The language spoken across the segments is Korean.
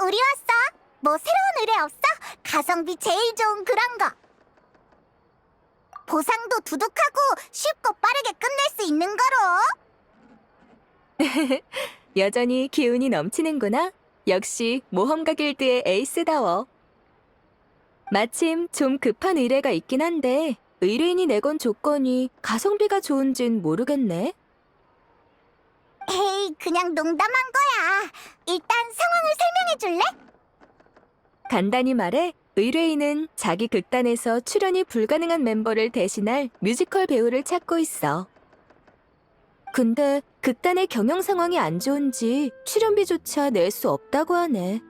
우리 왔어. 뭐 새로운 의뢰 없어? 가성비 제일 좋은 그런 거. 보상도 두둑하고 쉽고 빠르게 끝낼 수 있는 거로. 여전히 기운이 넘치는구나. 역시 모험가 길드의 에이스다워. 마침 좀 급한 의뢰가 있긴 한데 의뢰인이 내건 조건이 가성비가 좋은진 모르겠네. 에이, 그냥 농담한 거야. 일단 상황을 설명해 줄래? 간단히 말해 의뢰인은 자기 극단에서 출연이 불가능한 멤버를 대신할 뮤지컬 배우를 찾고 있어. 근데 극단의 경영 상황이 안 좋은지 출연비조차 낼 수 없다고 하네.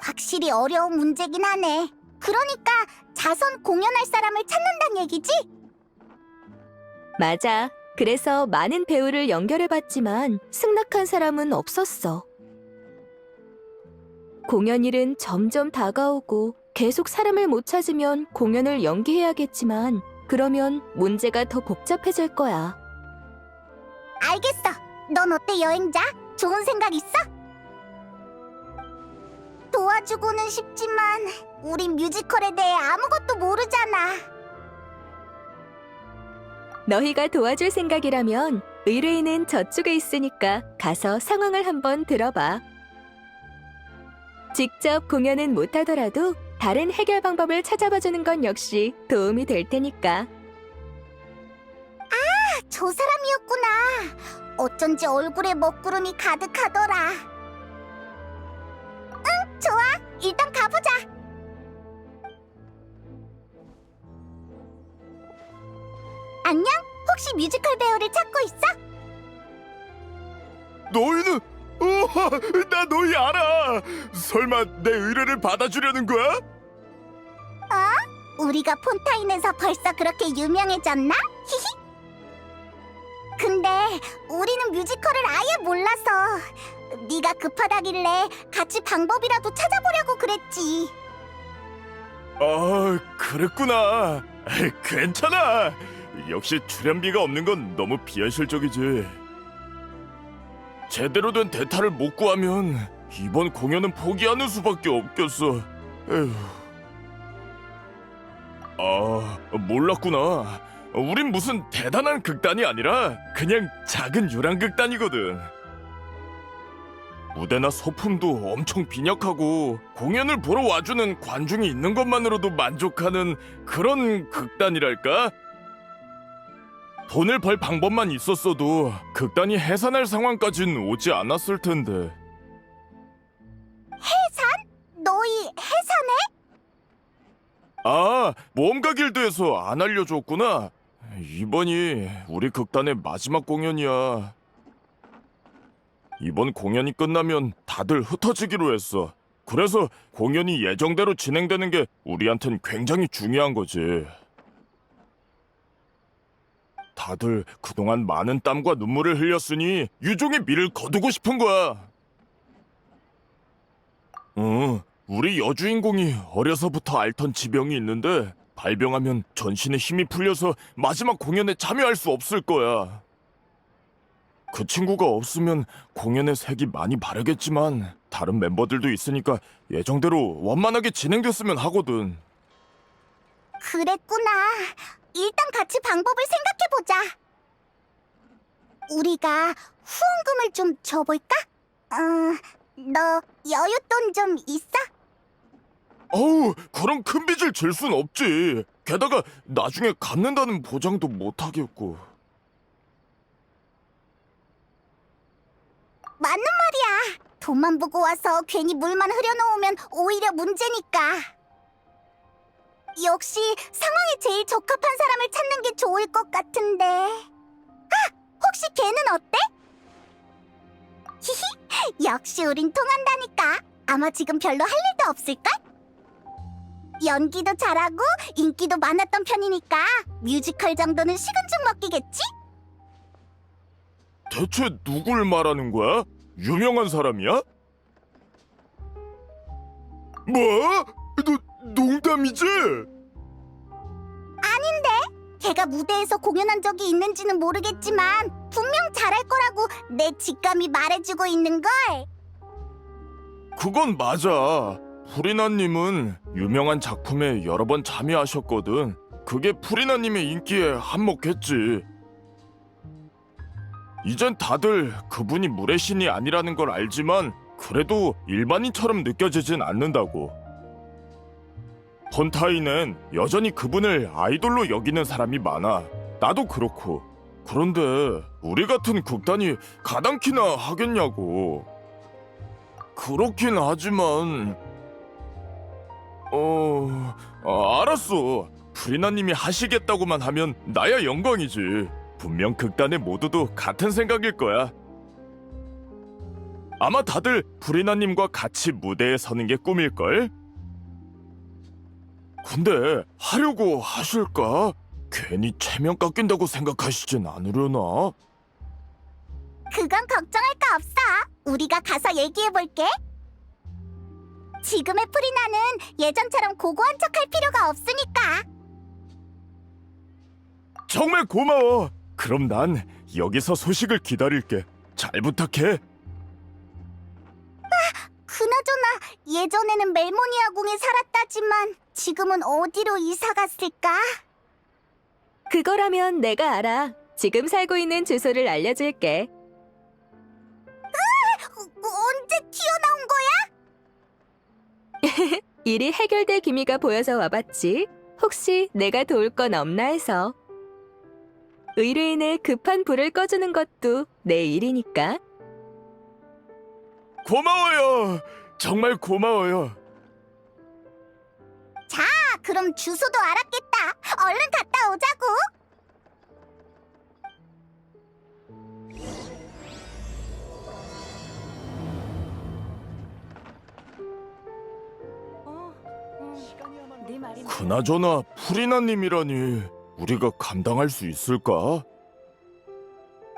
확실히 어려운 문제긴 하네. 그러니까 자선 공연할 사람을 찾는단 얘기지? 맞아. 그래서 많은 배우를 연결해봤지만 승낙한 사람은 없었어. 공연일은 점점 다가오고 계속 사람을 못 찾으면 공연을 연기해야겠지만 그러면 문제가 더 복잡해질 거야. 알겠어. 넌 어때, 여행자? 좋은 생각 있어? 도와주고는 싶지만 우린 뮤지컬에 대해 아무것도 모르잖아. 너희가 도와줄 생각이라면 의뢰인은 저쪽에 있으니까 가서 상황을 한번 들어봐. 직접 공연은 못하더라도 다른 해결 방법을 찾아봐주는 건 역시 도움이 될 테니까. 저 사람이었구나. 어쩐지 얼굴에 먹구름이 가득하더라. 응, 좋아. 일단 가보자. 안녕? 혹시 뮤지컬 배우를 찾고 있어? 너희는 나 너희 알아. 설마 내 의뢰를 받아주려는 거야? 우리가 폰타인에서 벌써 그렇게 유명해졌나? 히히. 근데 우리는 뮤지컬을 아예 몰라서 네가 급하다길래 같이 방법이라도 찾아보려고 그랬지. 아, 그랬구나. 괜찮아. 역시 출연비가 없는 건 너무 비현실적이지. 제대로 된 대타를 못 구하면 이번 공연은 포기하는 수밖에 없겠어. 에휴. 아, 몰랐구나. 우린 무슨 대단한 극단이 아니라 그냥 작은 유랑극단이거든. 무대나 소품도 엄청 빈약하고 공연을 보러 와주는 관중이 있는 것만으로도 만족하는 그런 극단이랄까? 돈을 벌 방법만 있었어도 극단이 해산할 상황까진 오지 않았을 텐데. 너희 해산해? 아, 모험가 길드에서 안 알려줬구나. 이번이 우리 극단의 마지막 공연이야. 이번 공연이 끝나면 다들 흩어지기로 했어. 그래서 공연이 예정대로 진행되는 게 우리한텐 굉장히 중요한 거지. 다들 그동안 많은 땀과 눈물을 흘렸으니 유종의 미를 거두고 싶은 거야. 우리 여주인공이 어려서부터 앓던 지병이 있는데 발병하면 전신에 힘이 풀려서 마지막 공연에 참여할 수 없을 거야. 그 친구가 없으면 공연의 색이 많이 바르겠지만 다른 멤버들도 있으니까 예정대로 원만하게 진행됐으면 하거든. 그랬구나. 일단 같이 방법을 생각해보자. 우리가 후원금을 좀 줘볼까? 너 여윳돈 좀 있어? 어우, 그런 큰 빚을 질 순 없지. 게다가 나중에 갚는다는 보장도 못 하겠고. 맞는 말이야. 돈만 보고 와서 괜히 물만 흐려놓으면 오히려 문제니까. 역시 상황에 제일 적합한 사람을 찾는 게 좋을 것 같은데. 혹시 걔는 어때? 히히, 역시 우린 통한다니까. 아마 지금 별로 할 일도 없을걸? 연기도 잘하고 인기도 많았던 편이니까 뮤지컬 정도는 식은 죽 먹기겠지? 대체 누굴 말하는 거야? 유명한 사람이야? 뭐? 농담이지? 아닌데? 걔가 무대에서 공연한 적이 있는지는 모르겠지만 분명 잘할 거라고 내 직감이 말해주고 있는걸. 그건 맞아. 프리나님은 유명한 작품에 여러 번 참여하셨거든. 그게 프리나님의 인기에 한몫했지. 이젠 다들 그분이 물의 신이 아니라는 걸 알지만 그래도 일반인처럼 느껴지진 않는다고. 폰타인엔 여전히 그분을 아이돌로 여기는 사람이 많아. 나도 그렇고. 그런데 우리 같은 극단이 가당키나 하겠냐고. 그렇긴 하지만... 알았어. 프리나님이 하시겠다고만 하면 나야 영광이지. 분명 극단의 모두도 같은 생각일 거야. 아마 다들 프리나님과 같이 무대에 서는 게 꿈일걸? 근데 하려고 하실까? 괜히 체면 깎인다고 생각하시진 않으려나? 그건 걱정할 거 없어. 우리가 가서 얘기해볼게. 지금의 프리나는 예전처럼 고고한 척할 필요가 없으니까. 정말 고마워. 그럼 난 여기서 소식을 기다릴게. 잘 부탁해. 그나저나 예전에는 멜모니아 궁에 살았다지만 지금은 어디로 이사 갔을까? 그거라면 내가 알아. 지금 살고 있는 주소를 알려줄게. 언제 튀어나온 거야? 일이 해결될 기미가 보여서 와봤지. 혹시 내가 도울 건 없나 해서. 의뢰인의 급한 불을 꺼주는 것도 내 일이니까. 고마워요. 정말 고마워요. 그럼 주소도 알았겠다. 얼른 갔다 오자고. 그나저나 프리나님이라니 우리가 감당할 수 있을까?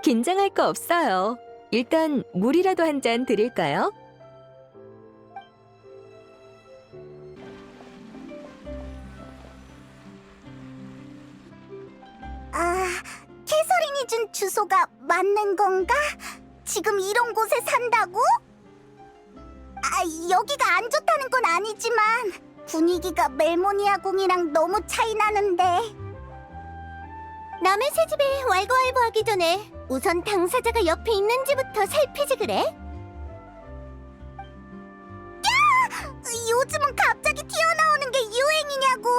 긴장할 거 없어요. 일단 물이라도 한 잔 드릴까요? 캐서린이 준 주소가 맞는 건가? 지금 이런 곳에 산다고? 여기가 안 좋다는 건 아니지만 분위기가 멜모니아 궁이랑 너무 차이 나는데. 남의 새 집에 왈가왈부하기 전에 우선 당사자가 옆에 있는지부터 살피지 그래? 야! 요즘은 갑자기 튀어나오는 게 유행이냐고.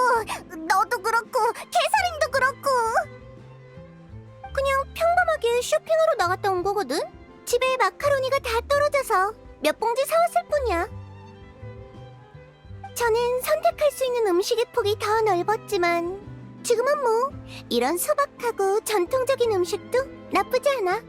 너도 그렇고 캐서린도 그렇고. 그냥 평범하게 쇼핑하러 나갔다 온 거거든? 집에 마카로니가 다 떨어져서 몇 봉지 사왔을 뿐이야. 저는 선택할 수 있는 음식의 폭이 더 넓었지만 지금은 뭐 이런 소박하고 전통적인 음식도 나쁘지 않아.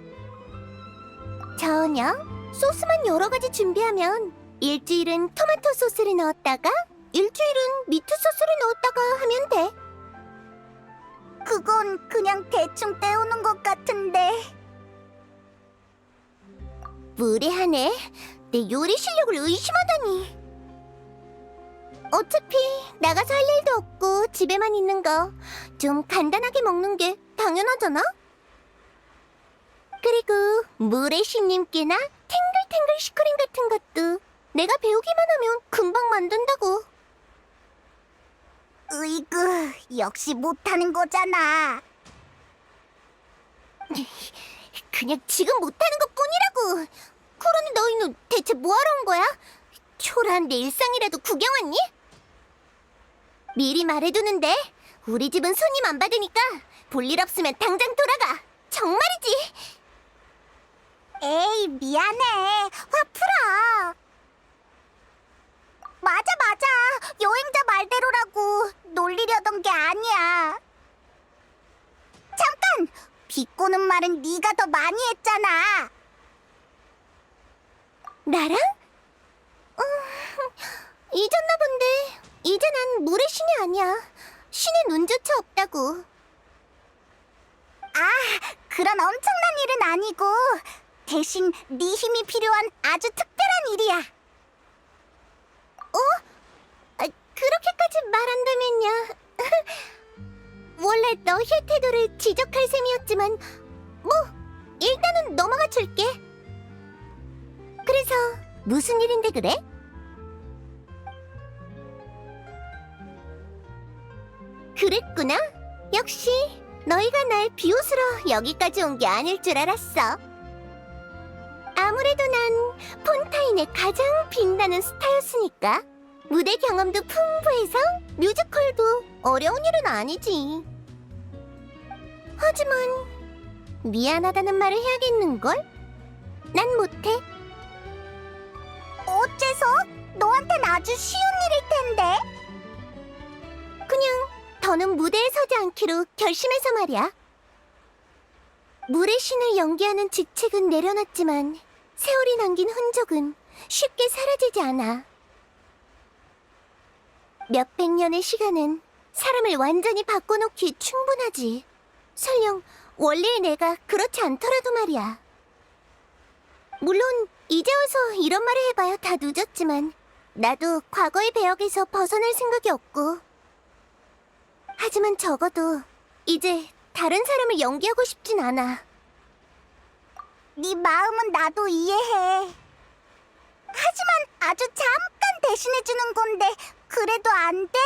저녁? 소스만 여러 가지 준비하면 일주일은 토마토 소스를 넣었다가 일주일은 미트 소스를 넣었다가 하면 돼. 그건 그냥 대충 때우는 것 같은데. 무례하네. 내 요리 실력을 의심하다니. 어차피 나가서 할 일도 없고 집에만 있는 거 좀 간단하게 먹는 게 당연하잖아? 그리고 물의 신님께나 탱글탱글 슈크림 같은 것도 내가 배우기만 하면 금방 만든다고. 으이그, 역시 못하는 거잖아. 그냥 지금 못하는 것뿐이라고. 그러니 너희는 대체 뭐하러 온 거야? 초라한 내 일상이라도 구경 왔니? 미리 말해두는데 우리 집은 손님 안 받으니까 볼일 없으면 당장 돌아가. 정말이지. 에이, 미안해. 화 풀어. 맞아. 여행자 말대로라고. 놀리려던 게 아니야. 잠깐! 비꼬는 말은 네가 더 많이 했잖아. 나랑? 잊었나 본데. 이제 난 물의 신이 아니야. 신의 눈조차 없다고. 그런 엄청난 일은 아니고 대신 네 힘이 필요한 아주 특별한 일이야. 그렇게까지 말한다면야. 원래 너희의 태도를 지적할 셈이었지만 뭐 일단은 넘어가 줄게. 그래서 무슨 일인데 그래? 그랬구나. 역시 너희가 날 비웃으러 여기까지 온 게 아닐 줄 알았어. 아무래도 난 폰타인의 가장 빛나는 스타였으니까. 무대 경험도 풍부해서 뮤지컬도 어려운 일은 아니지. 하지만 미안하다는 말을 해야겠는걸? 난 못해. 어째서? 너한텐 아주 쉬운 일일 텐데. 그냥 더는 무대에 서지 않기로 결심해서 말이야. 물의 신을 연기하는 직책은 내려놨지만 세월이 남긴 흔적은 쉽게 사라지지 않아. 몇백 년의 시간은 사람을 완전히 바꿔놓기 충분하지. 설령 원래의 내가 그렇지 않더라도 말이야. 물론 이제 와서 이런 말을 해봐야 다 늦었지만 나도 과거의 배역에서 벗어날 생각이 없고. 하지만 적어도 이제 다른 사람을 연기하고 싶진 않아. 네 마음은 나도 이해해. 하지만 아주 잠깐 대신해주는 건데 그래도 안 돼?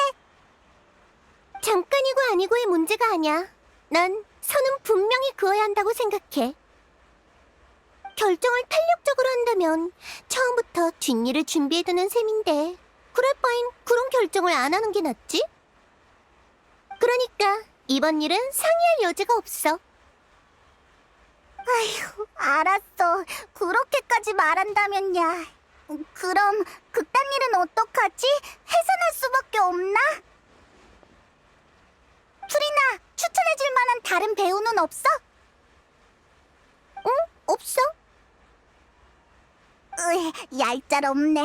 잠깐이고 아니고의 문제가 아니야. 난 선은 분명히 그어야 한다고 생각해. 결정을 탄력적으로 한다면 처음부터 뒷일을 준비해두는 셈인데 그럴 바엔 그런 결정을 안 하는 게 낫지? 그러니까 이번 일은 상의할 여지가 없어. 아휴, 알았어. 그렇게까지 말한다면야. 그럼 그딴 일은 어떡하지? 해산할 수밖에 없나? 프리나, 추천해줄 만한 다른 배우는 없어? 응? 없어? 얄짤없네.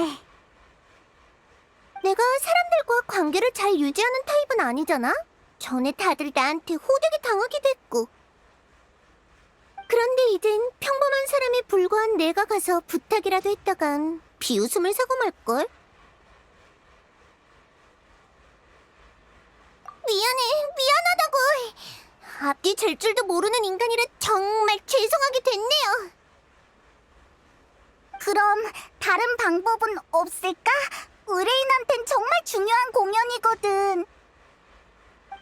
내가 사람들과 관계를 잘 유지하는 타입은 아니잖아? 전에 다들 나한테 호되게 당하기도 했고. 그런데 이젠 평범한 사람에 불과한 내가 가서 부탁이라도 했다간 비웃음을 사고 말걸? 미안하다고. 앞뒤 잴 줄도 모르는 인간이라 정말 죄송하게 됐네요. 그럼 다른 방법은 없을까? 의뢰인한텐 정말 중요한 공연이거든.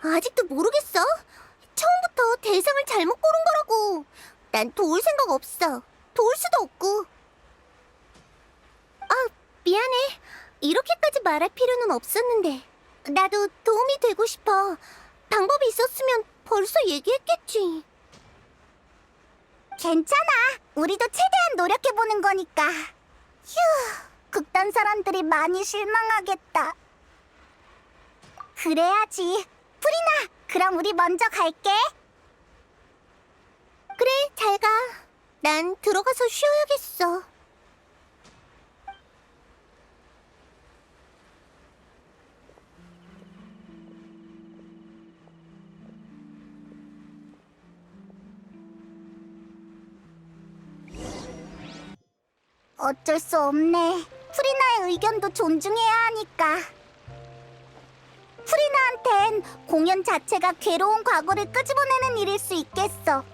아직도 모르겠어. 처음부터 대상을 잘못 고른 거라고. 난 도울 생각 없어. 도울 수도 없고. 아, 미안해. 이렇게까지 말할 필요는 없었는데. 나도 도움이 되고 싶어. 방법이 있었으면 벌써 얘기했겠지. 괜찮아. 우리도 최대한 노력해보는 거니까. 휴, 극단 사람들이 많이 실망하겠다. 그래야지. 프리나, 그럼 우리 먼저 갈게. 그래, 잘 가. 난 들어가서 쉬어야겠어. 어쩔 수 없네. 프리나의 의견도 존중해야 하니까. 프리나한텐 공연 자체가 괴로운 과거를 끄집어내는 일일 수 있겠어.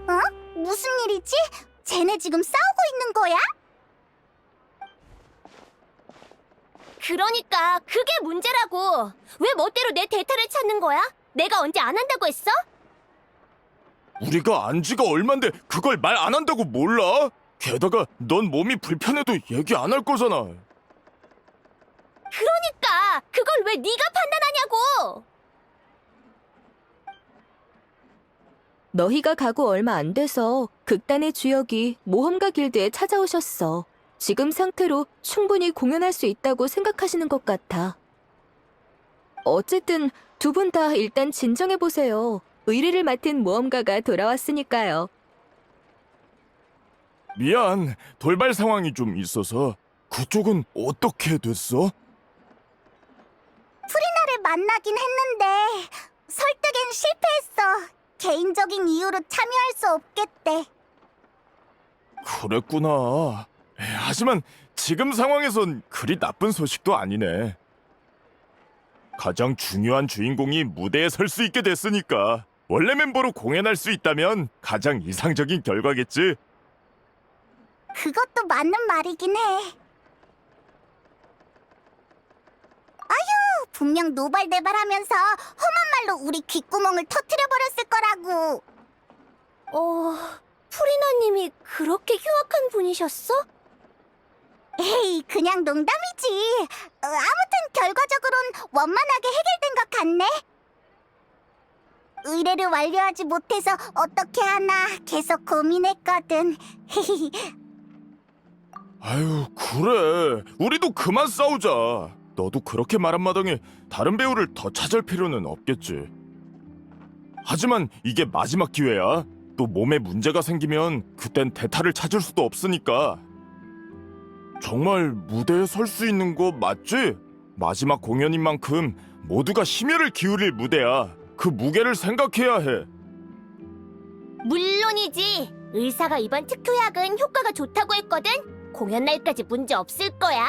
어? 무슨 일이지? 쟤네 지금 싸우고 있는 거야? 그러니까 그게 문제라고. 왜 멋대로 내 데이터를 찾는 거야? 내가 언제 안 한다고 했어? 우리가 안 지가 얼만데 그걸 말 안 한다고 몰라? 게다가 넌 몸이 불편해도 얘기 안 할 거잖아. 그러니까 그걸 왜 네가 판단하냐고. 너희가 가고 얼마 안 돼서 극단의 주역이 모험가 길드에 찾아오셨어. 지금 상태로 충분히 공연할 수 있다고 생각하시는 것 같아. 어쨌든 두 분 다 일단 진정해보세요. 의뢰를 맡은 모험가가 돌아왔으니까요. 미안, 돌발 상황이 좀 있어서. 그쪽은 어떻게 됐어? 프리나를 만나긴 했는데 설득엔 실패했어. 개인적인 이유로 참여할 수 없겠대. 그랬구나. 하지만 지금 상황에선 그리 나쁜 소식도 아니네. 가장 중요한 주인공이 무대에 설 수 있게 됐으니까 원래 멤버로 공연할 수 있다면 가장 이상적인 결과겠지. 그것도 맞는 말이긴 해. 아휴, 분명 노발대발하면서 험한 말로 우리 귓구멍을 터트려버렸을 거라고. 프리나님이 그렇게 흉악한 분이셨어? 에이, 그냥 농담이지. 아무튼 결과적으론 원만하게 해결된 것 같네. 의뢰를 완료하지 못해서 어떻게 하나 계속 고민했거든. 아유, 그래. 우리도 그만 싸우자. 너도 그렇게 말한 마당에 다른 배우를 더 찾을 필요는 없겠지. 하지만 이게 마지막 기회야. 또 몸에 문제가 생기면 그땐 대타를 찾을 수도 없으니까. 정말 무대에 설 수 있는 거 맞지? 마지막 공연인 만큼 모두가 심혈을 기울일 무대야. 그 무게를 생각해야 해. 물론이지. 의사가 이번 특효약은 효과가 좋다고 했거든. 공연 날까지 문제 없을 거야.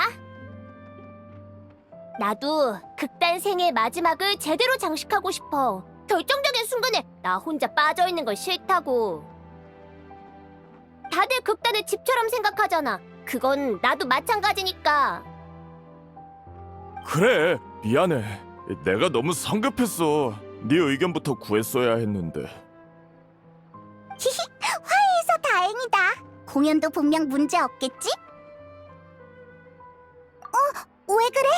나도 극단 생의 마지막을 제대로 장식하고 싶어. 결정적인 순간에 나 혼자 빠져있는 건 싫다고. 다들 극단을 집처럼 생각하잖아. 그건 나도 마찬가지니까. 그래, 미안해. 내가 너무 성급했어. 네 의견부터 구했어야 했는데. 화해해서 다행이다. 공연도 분명 문제 없겠지? 왜 그래?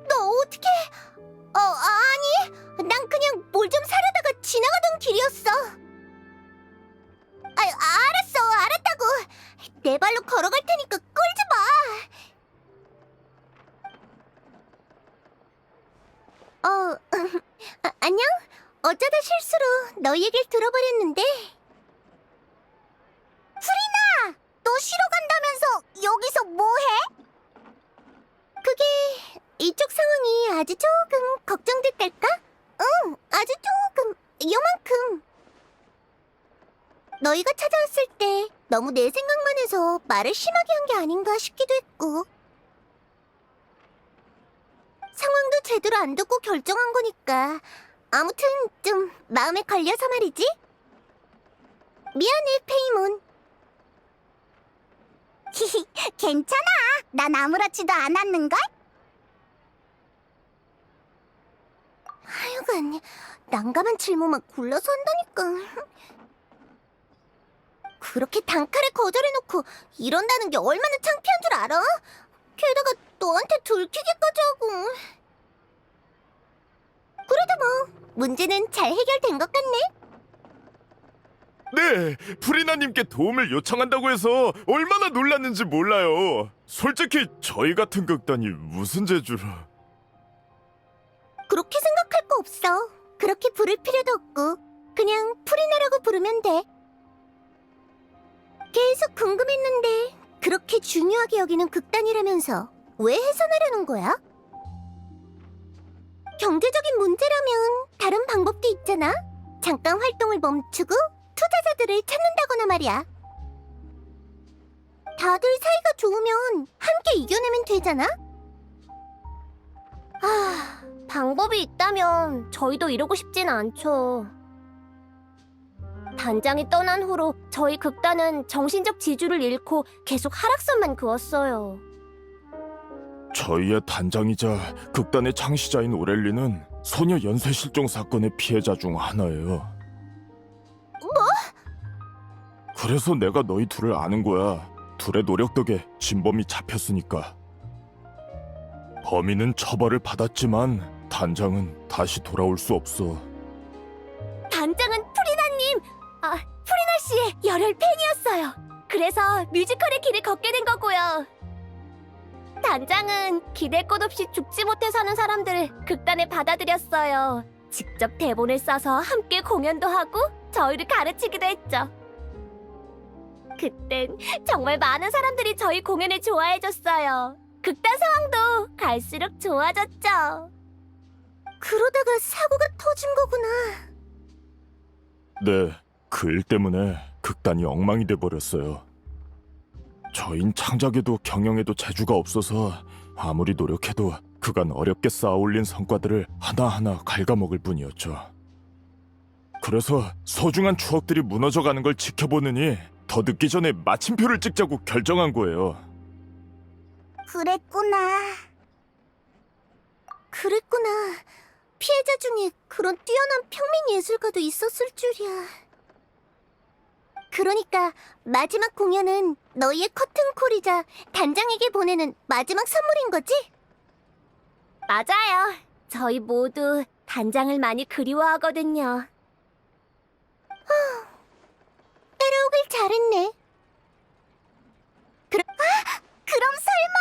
너 어떻게? 아니, 난 그냥 뭘 좀 사려다가 지나가던 길이었어. 알았다고. 내 발로 걸어갈 테니까 끌지 마. 안녕? 어쩌다 실수로 너 얘기를 들어버렸는데. 프리나! 너 쉬러 간다면서 여기서 뭐해? 그게 이쪽 상황이 아주 조금 걱정됐달까? 응, 아주 조금, 요만큼. 너희가 찾아왔을 때 너무 내 생각만 해서 말을 심하게 한 게 아닌가 싶기도 했고. 상황도 제대로 안 듣고 결정한 거니까 아무튼 좀 마음에 걸려서 말이지. 미안해, 페이몬. 히히, 괜찮아. 난 아무렇지도 않았는걸? 하여간 난감한 질문만 골라서 한다니까. 그렇게 단칼에 거절해놓고 이런다는 게 얼마나 창피한 줄 알아? 게다가 너한테 들키기까지 하고. 그래도 뭐 문제는 잘 해결된 것 같네. 네, 프리나님께 도움을 요청한다고 해서 얼마나 놀랐는지 몰라요. 솔직히 저희 같은 극단이 무슨 재주로. 그렇게 생각할 거 없어. 그렇게 부를 필요도 없고 그냥 프리나라고 부르면 돼. 계속 궁금했는데 그렇게 중요하게 여기는 극단이라면서 왜 해산하려는 거야? 경제적인 문제라면 다른 방법도 있잖아. 잠깐 활동을 멈추고 투자자들을 찾는다거나 말이야. 다들 사이가 좋으면 함께 이겨내면 되잖아? 방법이 있다면 저희도 이러고 싶진 않죠. 단장이 떠난 후로 저희 극단은 정신적 지주를 잃고 계속 하락선만 그었어요. 저희의 단장이자 극단의 창시자인 오렐리는 소녀 연쇄 실종 사건의 피해자 중 하나예요. 뭐? 그래서 내가 너희 둘을 아는 거야. 둘의 노력 덕에 진범이 잡혔으니까. 범인은 처벌을 받았지만 단장은 다시 돌아올 수 없어. 단장은 프리나님, 프리나 씨의 열혈 팬이었어요. 그래서 뮤지컬의 길을 걷게 된 거고요. 단장은 기댈 곳 없이 죽지 못해 사는 사람들을 극단에 받아들였어요. 직접 대본을 써서 함께 공연도 하고 저희를 가르치기도 했죠. 그땐 정말 많은 사람들이 저희 공연을 좋아해줬어요. 극단 상황도 갈수록 좋아졌죠. 그러다가 사고가 터진 거구나. 네, 그 일 때문에 극단이 엉망이 돼버렸어요. 저인 창작에도 경영에도 재주가 없어서 아무리 노력해도 그간 어렵게 쌓아올린 성과들을 하나하나 갉아먹을 뿐이었죠. 그래서 소중한 추억들이 무너져가는 걸 지켜보느니 더 늦기 전에 마침표를 찍자고 결정한 거예요. 그랬구나. 피해자 중에 그런 뛰어난 평민 예술가도 있었을 줄이야. 그러니까 마지막 공연은 너희의 커튼콜이자 단장에게 보내는 마지막 선물인 거지? 맞아요. 저희 모두 단장을 많이 그리워하거든요. 따라오길 잘했네. 그럼 설마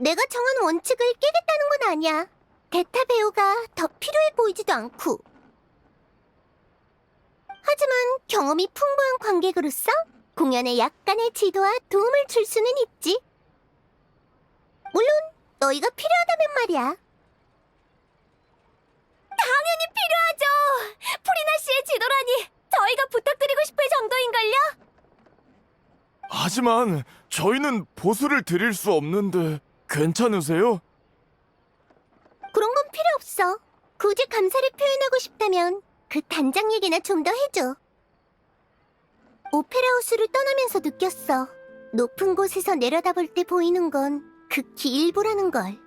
내가 정한 원칙을 깨겠다는 건 아니야. 대타 배우가 더 필요해 보이지도 않고. 하지만 경험이 풍부한 관객으로서 공연에 약간의 지도와 도움을 줄 수는 있지. 물론 너희가 필요하다면 말이야. 당연히 필요하죠. 프리나 씨의 지도라니 저희가 부탁드리고 싶을 정도인걸요? 하지만 저희는 보수를 드릴 수 없는데 괜찮으세요? 그런 건 필요 없어. 굳이 감사를 표현하고 싶다면 그 단장 얘기나 좀 더 해줘. 오페라 하우스를 떠나면서 느꼈어. 높은 곳에서 내려다볼 때 보이는 건 극히 일부라는 걸.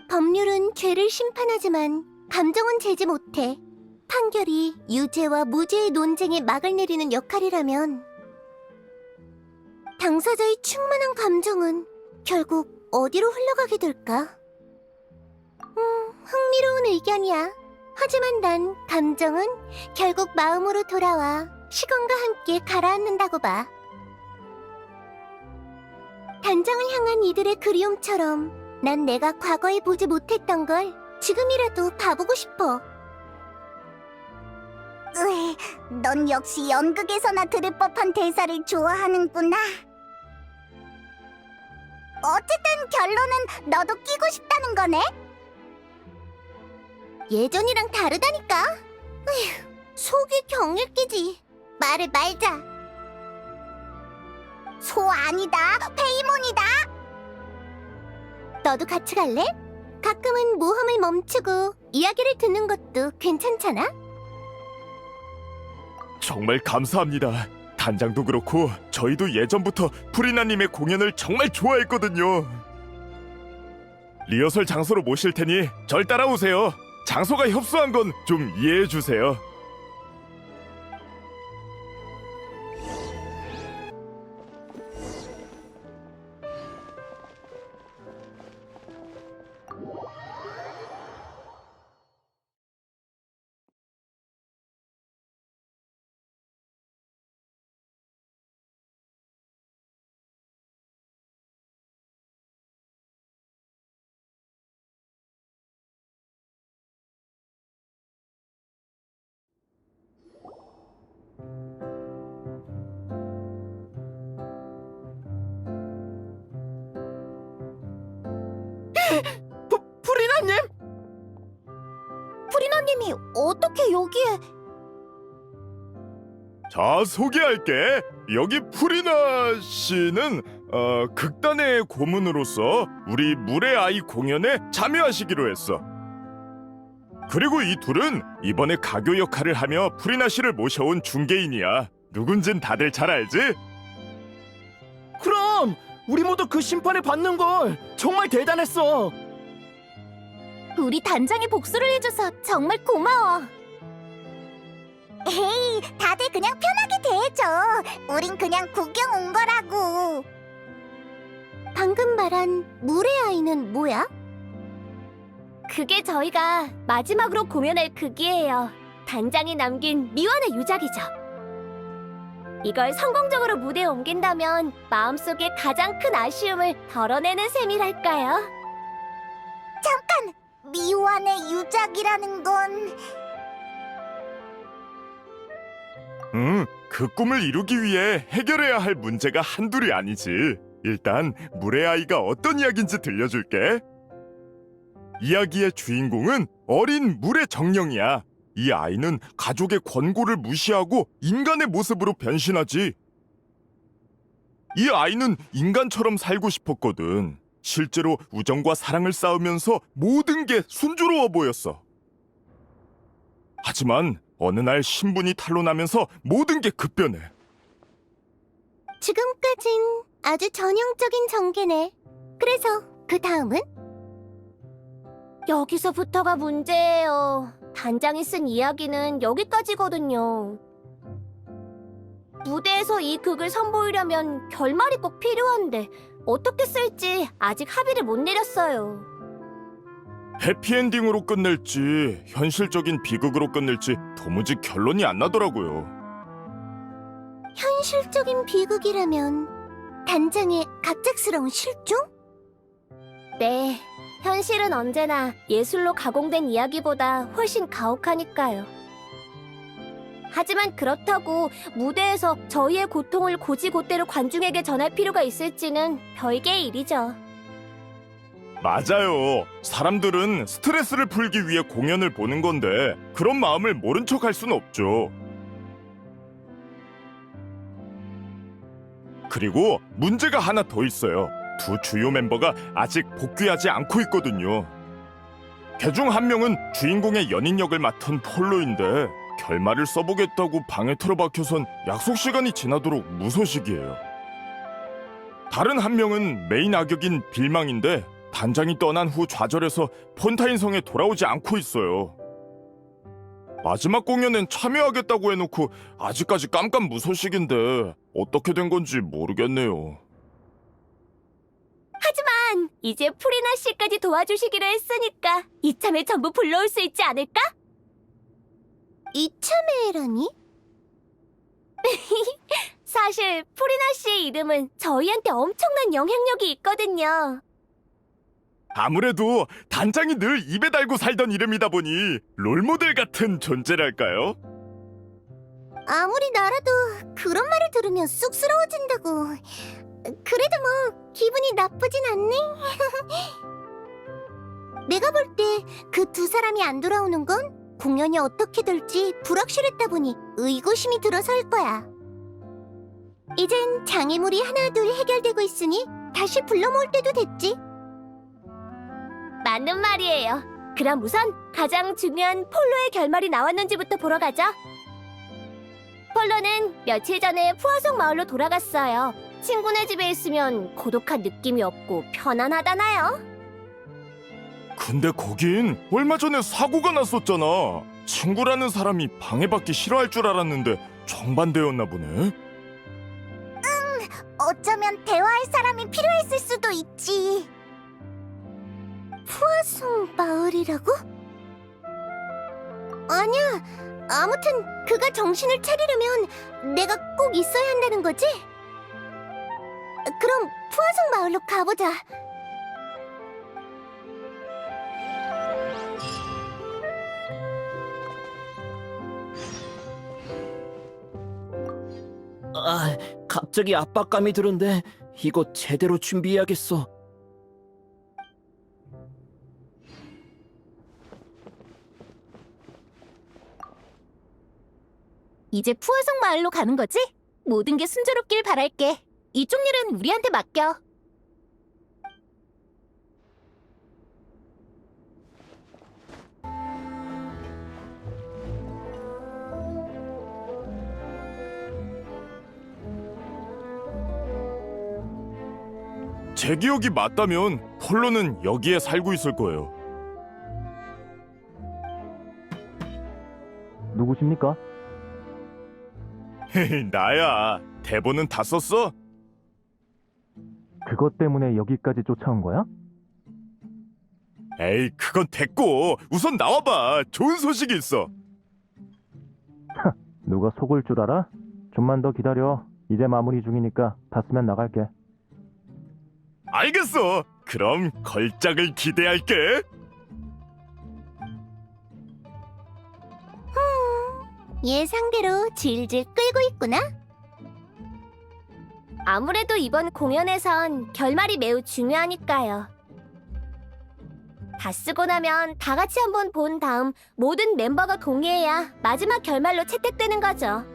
법률은 죄를 심판하지만 감정은 재지 못해. 판결이 유죄와 무죄의 논쟁에 막을 내리는 역할이라면 당사자의 충만한 감정은 결국 어디로 흘러가게 될까? 흥미로운 의견이야. 하지만 난 감정은 결국 마음으로 돌아와 시간과 함께 가라앉는다고 봐. 단장을 향한 이들의 그리움처럼 난 내가 과거에 보지 못했던 걸 지금이라도 봐보고 싶어. 넌 역시 연극에서나 들을 법한 대사를 좋아하는구나. 어쨌든 결론은 너도 끼고 싶다는 거네? 예전이랑 다르다니까. 에휴, 속이 경일 끼지. 말을 말자. 소 아니다. 페이몬이다. 너도 같이 갈래? 가끔은 모험을 멈추고 이야기를 듣는 것도 괜찮잖아? 정말 감사합니다. 단장도 그렇고 저희도 예전부터 프리나님의 공연을 정말 좋아했거든요. 리허설 장소로 모실 테니 절 따라오세요. 장소가 협소한 건 좀 이해해 주세요. 프리나님! 프리나님이 어떻게 여기에... 자, 소개할게. 여기 프리나 씨는 극단의 고문으로서 우리 물의 아이 공연에 참여하시기로 했어. 그리고 이 둘은 이번에 가교 역할을 하며 프리나 씨를 모셔온 중개인이야. 누군진 다들 잘 알지? 그럼 우리 모두 그 심판을 받는 걸 정말 대단했어. 우리 단장이 복수를 해줘서 정말 고마워. 에이, 다들 그냥 편하게 대해줘. 우린 그냥 구경 온 거라고. 방금 말한 물의 아이는 뭐야? 그게 저희가 마지막으로 공연할 극이에요. 단장이 남긴 미완의 유작이죠. 이걸 성공적으로 무대에 옮긴다면 마음속에 가장 큰 아쉬움을 덜어내는 셈이랄까요? 미완의 유작이라는 건... 그 꿈을 이루기 위해 해결해야 할 문제가 한둘이 아니지. 일단 물의 아이가 어떤 이야기인지 들려줄게. 이야기의 주인공은 어린 물의 정령이야. 이 아이는 가족의 권고를 무시하고 인간의 모습으로 변신하지. 이 아이는 인간처럼 살고 싶었거든. 실제로 우정과 사랑을 쌓으면서 모든 게 순조로워 보였어. 하지만 어느 날 신분이 탄로나면서 모든 게 급변해. 지금까진 아주 전형적인 전개네. 그래서 그 다음은? 여기서부터가 문제예요. 단장이 쓴 이야기는 여기까지거든요. 무대에서 이 극을 선보이려면 결말이 꼭 필요한데 어떻게 쓸지 아직 합의를 못 내렸어요. 해피엔딩으로 끝낼지 현실적인 비극으로 끝낼지 도무지 결론이 안 나더라고요. 현실적인 비극이라면 단장의 갑작스러운 실종? 네, 현실은 언제나 예술로 가공된 이야기보다 훨씬 가혹하니까요. 하지만 그렇다고 무대에서 저희의 고통을 고지고대로 관중에게 전할 필요가 있을지는 별개의 일이죠. 맞아요. 사람들은 스트레스를 풀기 위해 공연을 보는 건데 그런 마음을 모른 척 할 수는 없죠. 그리고 문제가 하나 더 있어요. 두 주요 멤버가 아직 복귀하지 않고 있거든요. 그중 한 명은 주인공의 연인 역을 맡은 폴로인데 결말을 써보겠다고 방에 틀어박혀선 약속 시간이 지나도록 무소식이에요. 다른 한 명은 메인 악역인 빌망인데 단장이 떠난 후 좌절해서 폰타인 성에 돌아오지 않고 있어요. 마지막 공연엔 참여하겠다고 해놓고 아직까지 깜깜무소식인데 어떻게 된 건지 모르겠네요. 하지만 이제 프리나 씨까지 도와주시기로 했으니까 이참에 전부 불러올 수 있지 않을까? 이참에라니? 사실 프리나 씨의 이름은 저희한테 엄청난 영향력이 있거든요. 아무래도 단장이 늘 입에 달고 살던 이름이다 보니 롤모델 같은 존재랄까요? 아무리 나라도 그런 말을 들으면 쑥스러워진다고. 그래도 뭐 기분이 나쁘진 않네. 내가 볼 때 그 두 사람이 안 돌아오는 건 공연이 어떻게 될지 불확실했다 보니 의구심이 들어서일 거야. 이젠 장애물이 하나둘 해결되고 있으니 다시 불러 모을 때도 됐지. 맞는 말이에요. 그럼 우선 가장 중요한 폴로의 결말이 나왔는지부터 보러 가죠. 폴로는 며칠 전에 푸아송 마을로 돌아갔어요. 친구네 집에 있으면 고독한 느낌이 없고 편안하다나요? 근데 거긴 얼마 전에 사고가 났었잖아. 친구라는 사람이 방해받기 싫어할 줄 알았는데 정반대였나 보네. 어쩌면 대화할 사람이 필요했을 수도 있지. 푸아송 마을이라고? 아니야. 아무튼 그가 정신을 차리려면 내가 꼭 있어야 한다는 거지? 그럼 푸아송 마을로 가보자. 아, 갑자기 압박감이 드는데 이거 제대로 준비해야겠어. 이제 푸아송 마을로 가는 거지? 모든 게 순조롭길 바랄게. 이쪽 일은 우리한테 맡겨. 제 기억이 맞다면 폴로는 여기에 살고 있을 거예요. 누구십니까? 나야. 대본은 다 썼어? 그것 때문에 여기까지 쫓아온 거야? 에이, 그건 됐고 우선 나와봐. 좋은 소식이 있어. 누가 속을 줄 알아? 좀만 더 기다려. 이제 마무리 중이니까 다 쓰면 나갈게. 알겠어. 그럼 걸작을 기대할게. 예상대로 질질 끌고 있구나. 아무래도 이번 공연에선 결말이 매우 중요하니까요. 다 쓰고 나면 다 같이 한번 본 다음 모든 멤버가 동의해야 마지막 결말로 채택되는 거죠.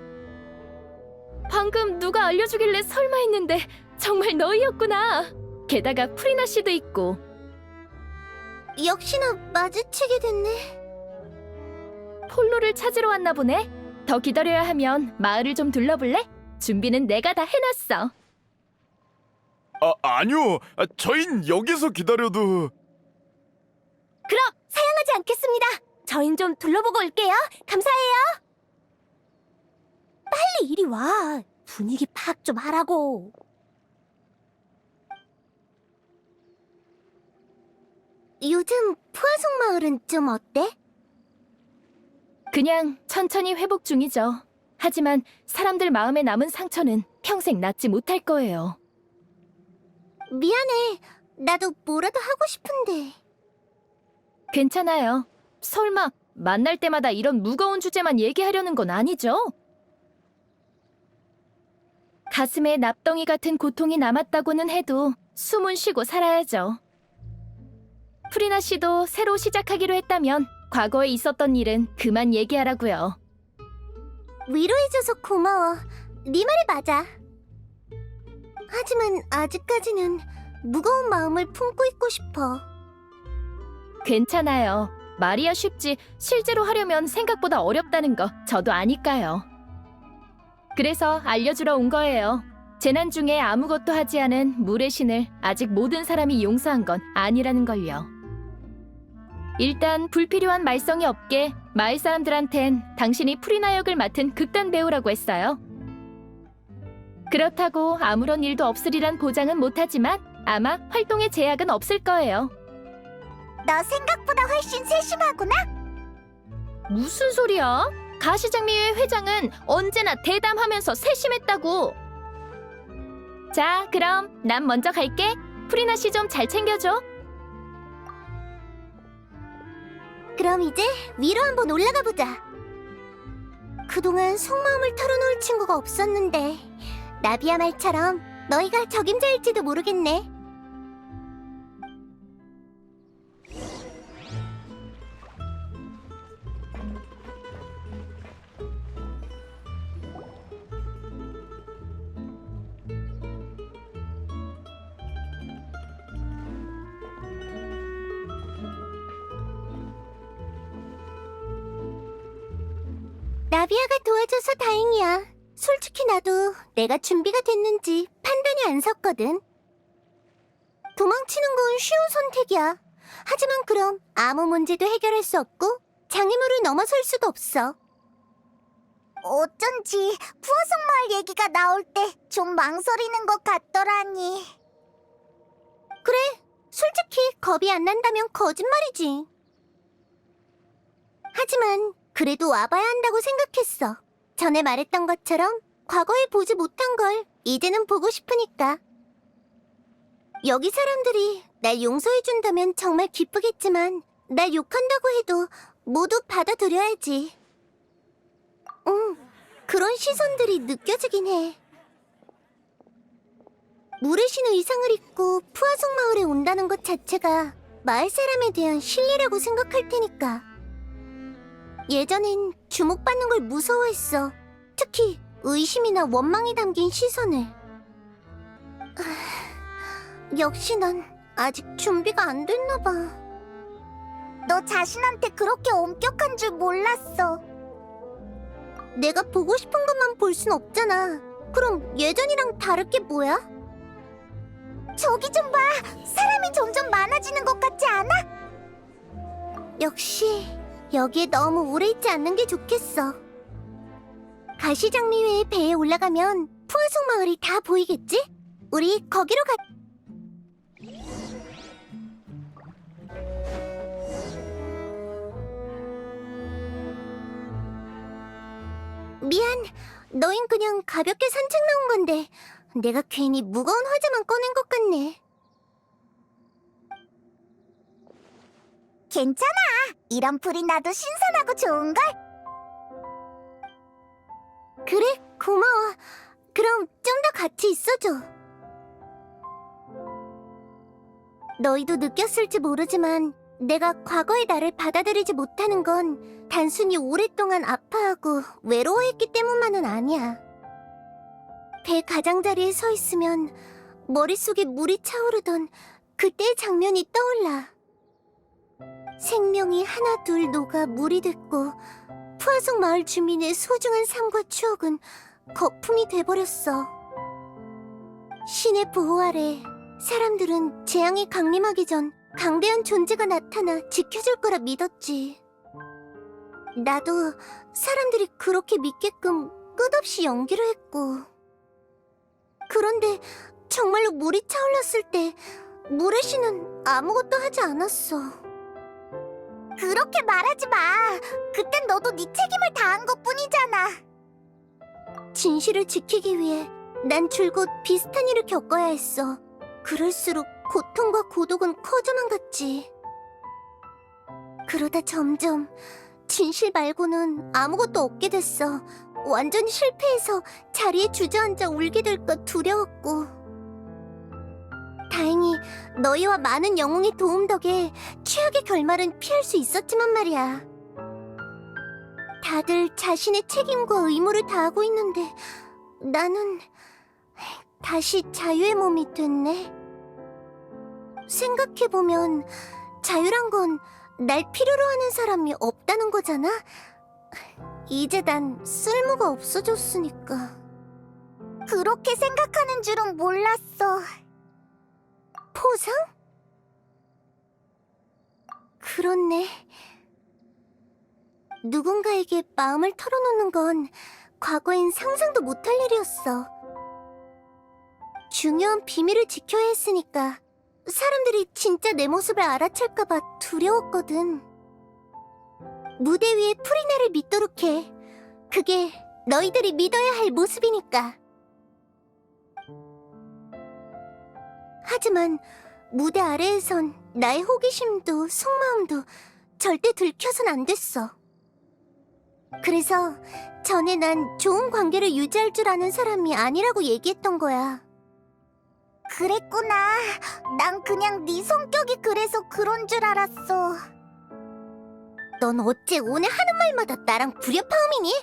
방금 누가 알려주길래 설마 했는데 정말 너희였구나. 게다가 프리나 씨도 있고. 역시나 마주치게 됐네. 폴로를 찾으러 왔나 보네. 더 기다려야 하면 마을을 좀 둘러볼래? 준비는 내가 다 해놨어. 아니요. 저흰 여기서 기다려도. 그럼 사양하지 않겠습니다. 저흰 좀 둘러보고 올게요. 감사해요. 빨리 이리 와. 분위기 파악 좀 하라고. 요즘 푸아송 마을은 좀 어때? 그냥 천천히 회복 중이죠. 하지만 사람들 마음에 남은 상처는 평생 낫지 못할 거예요. 미안해. 나도 뭐라도 하고 싶은데. 괜찮아요. 설마 만날 때마다 이런 무거운 주제만 얘기하려는 건 아니죠? 가슴에 납덩이 같은 고통이 남았다고는 해도 숨은 쉬고 살아야죠. 프리나 씨도 새로 시작하기로 했다면 과거에 있었던 일은 그만 얘기하라고요. 위로해줘서 고마워. 네 말이 맞아. 하지만 아직까지는 무거운 마음을 품고 있고 싶어. 괜찮아요. 말이야 쉽지 실제로 하려면 생각보다 어렵다는 거 저도 아니까요. 그래서 알려주러 온 거예요. 재난 중에 아무것도 하지 않은 물의 신을 아직 모든 사람이 용서한 건 아니라는 걸요. 일단 불필요한 말썽이 없게 마을 사람들한텐 당신이 프리나 역을 맡은 극단 배우라고 했어요. 그렇다고 아무런 일도 없으리란 보장은 못하지만 아마 활동에 제약은 없을 거예요. 너 생각보다 훨씬 세심하구나. 무슨 소리야? 가시장미회 회장은 언제나 대담하면서 세심했다고. 자, 그럼 난 먼저 갈게. 프리나 씨 좀 잘 챙겨줘. 그럼 이제 위로 한번 올라가 보자. 그동안 속마음을 털어놓을 친구가 없었는데 나비야 말처럼 너희가 적임자일지도 모르겠네. 나비야가 도와줘서 다행이야. 솔직히 나도 내가 준비가 됐는지 판단이 안 섰거든. 도망치는 건 쉬운 선택이야. 하지만 그럼 아무 문제도 해결할 수 없고 장애물을 넘어설 수도 없어. 어쩐지 푸어성 마을 얘기가 나올 때 좀 망설이는 것 같더라니. 그래, 솔직히 겁이 안 난다면 거짓말이지. 하지만 그래도 와봐야 한다고 생각했어. 전에 말했던 것처럼 과거에 보지 못한 걸 이제는 보고 싶으니까. 여기 사람들이 날 용서해준다면 정말 기쁘겠지만 날 욕한다고 해도 모두 받아들여야지. 그런 시선들이 느껴지긴 해. 물의 신 의상을 입고 푸아송 마을에 온다는 것 자체가 마을 사람에 대한 신뢰라고 생각할 테니까. 예전엔 주목받는 걸 무서워했어. 특히 의심이나 원망이 담긴 시선을. 역시 난 아직 준비가 안 됐나 봐. 너 자신한테 그렇게 엄격한 줄 몰랐어. 내가 보고 싶은 것만 볼 순 없잖아. 그럼 예전이랑 다를 게 뭐야? 저기 좀 봐. 사람이 점점 많아지는 것 같지 않아? 역시 여기에 너무 오래 있지 않는 게 좋겠어. 가시장미회의 배에 올라가면 푸아송 마을이 다 보이겠지? 우리 거기로 가... 미안, 너흰 그냥 가볍게 산책 나온 건데 내가 괜히 무거운 화제만 꺼낸 것 같네. 괜찮아. 이런 풀이 나도 신선하고 좋은걸? 그래, 고마워. 그럼 좀 더 같이 있어줘. 너희도 느꼈을지 모르지만 내가 과거의 나를 받아들이지 못하는 건 단순히 오랫동안 아파하고 외로워했기 때문만은 아니야. 배 가장자리에 서 있으면 머릿속에 물이 차오르던 그때의 장면이 떠올라. 생명이 하나 둘 녹아 물이 됐고 푸아속 마을 주민의 소중한 삶과 추억은 거품이 돼버렸어. 신의 보호 아래 사람들은 재앙이 강림하기 전 강대한 존재가 나타나 지켜줄 거라 믿었지. 나도 사람들이 그렇게 믿게끔 끝없이 연기를 했고. 그런데 정말로 물이 차올랐을 때 물의 신은 아무것도 하지 않았어. 그렇게 말하지 마. 그땐 너도 네 책임을 다한 것뿐이잖아. 진실을 지키기 위해 난 줄곧 비슷한 일을 겪어야 했어. 그럴수록 고통과 고독은 커져만 갔지. 그러다 점점 진실 말고는 아무것도 없게 됐어. 완전히 실패해서 자리에 주저앉아 울게 될까 두려웠고. 다행히 너희와 많은 영웅의 도움 덕에 최악의 결말은 피할 수 있었지만 말이야. 다들 자신의 책임과 의무를 다하고 있는데 나는 다시 자유의 몸이 됐네. 생각해보면 자유란 건 날 필요로 하는 사람이 없다는 거잖아? 이제 난 쓸모가 없어졌으니까. 그렇게 생각하는 줄은 몰랐어. 포상? 그렇네. 누군가에게 마음을 털어놓는 건 과거엔 상상도 못할 일이었어. 중요한 비밀을 지켜야 했으니까 사람들이 진짜 내 모습을 알아챌까봐 두려웠거든. 무대 위에 프리나를 믿도록 해. 그게 너희들이 믿어야 할 모습이니까. 하지만 무대 아래에선 나의 호기심도 속마음도 절대 들켜선 안 됐어. 그래서 전에 난 좋은 관계를 유지할 줄 아는 사람이 아니라고 얘기했던 거야. 그랬구나. 난 그냥 네 성격이 그래서 그런 줄 알았어. 넌 어째 오늘 하는 말마다 나랑 불협화음이니?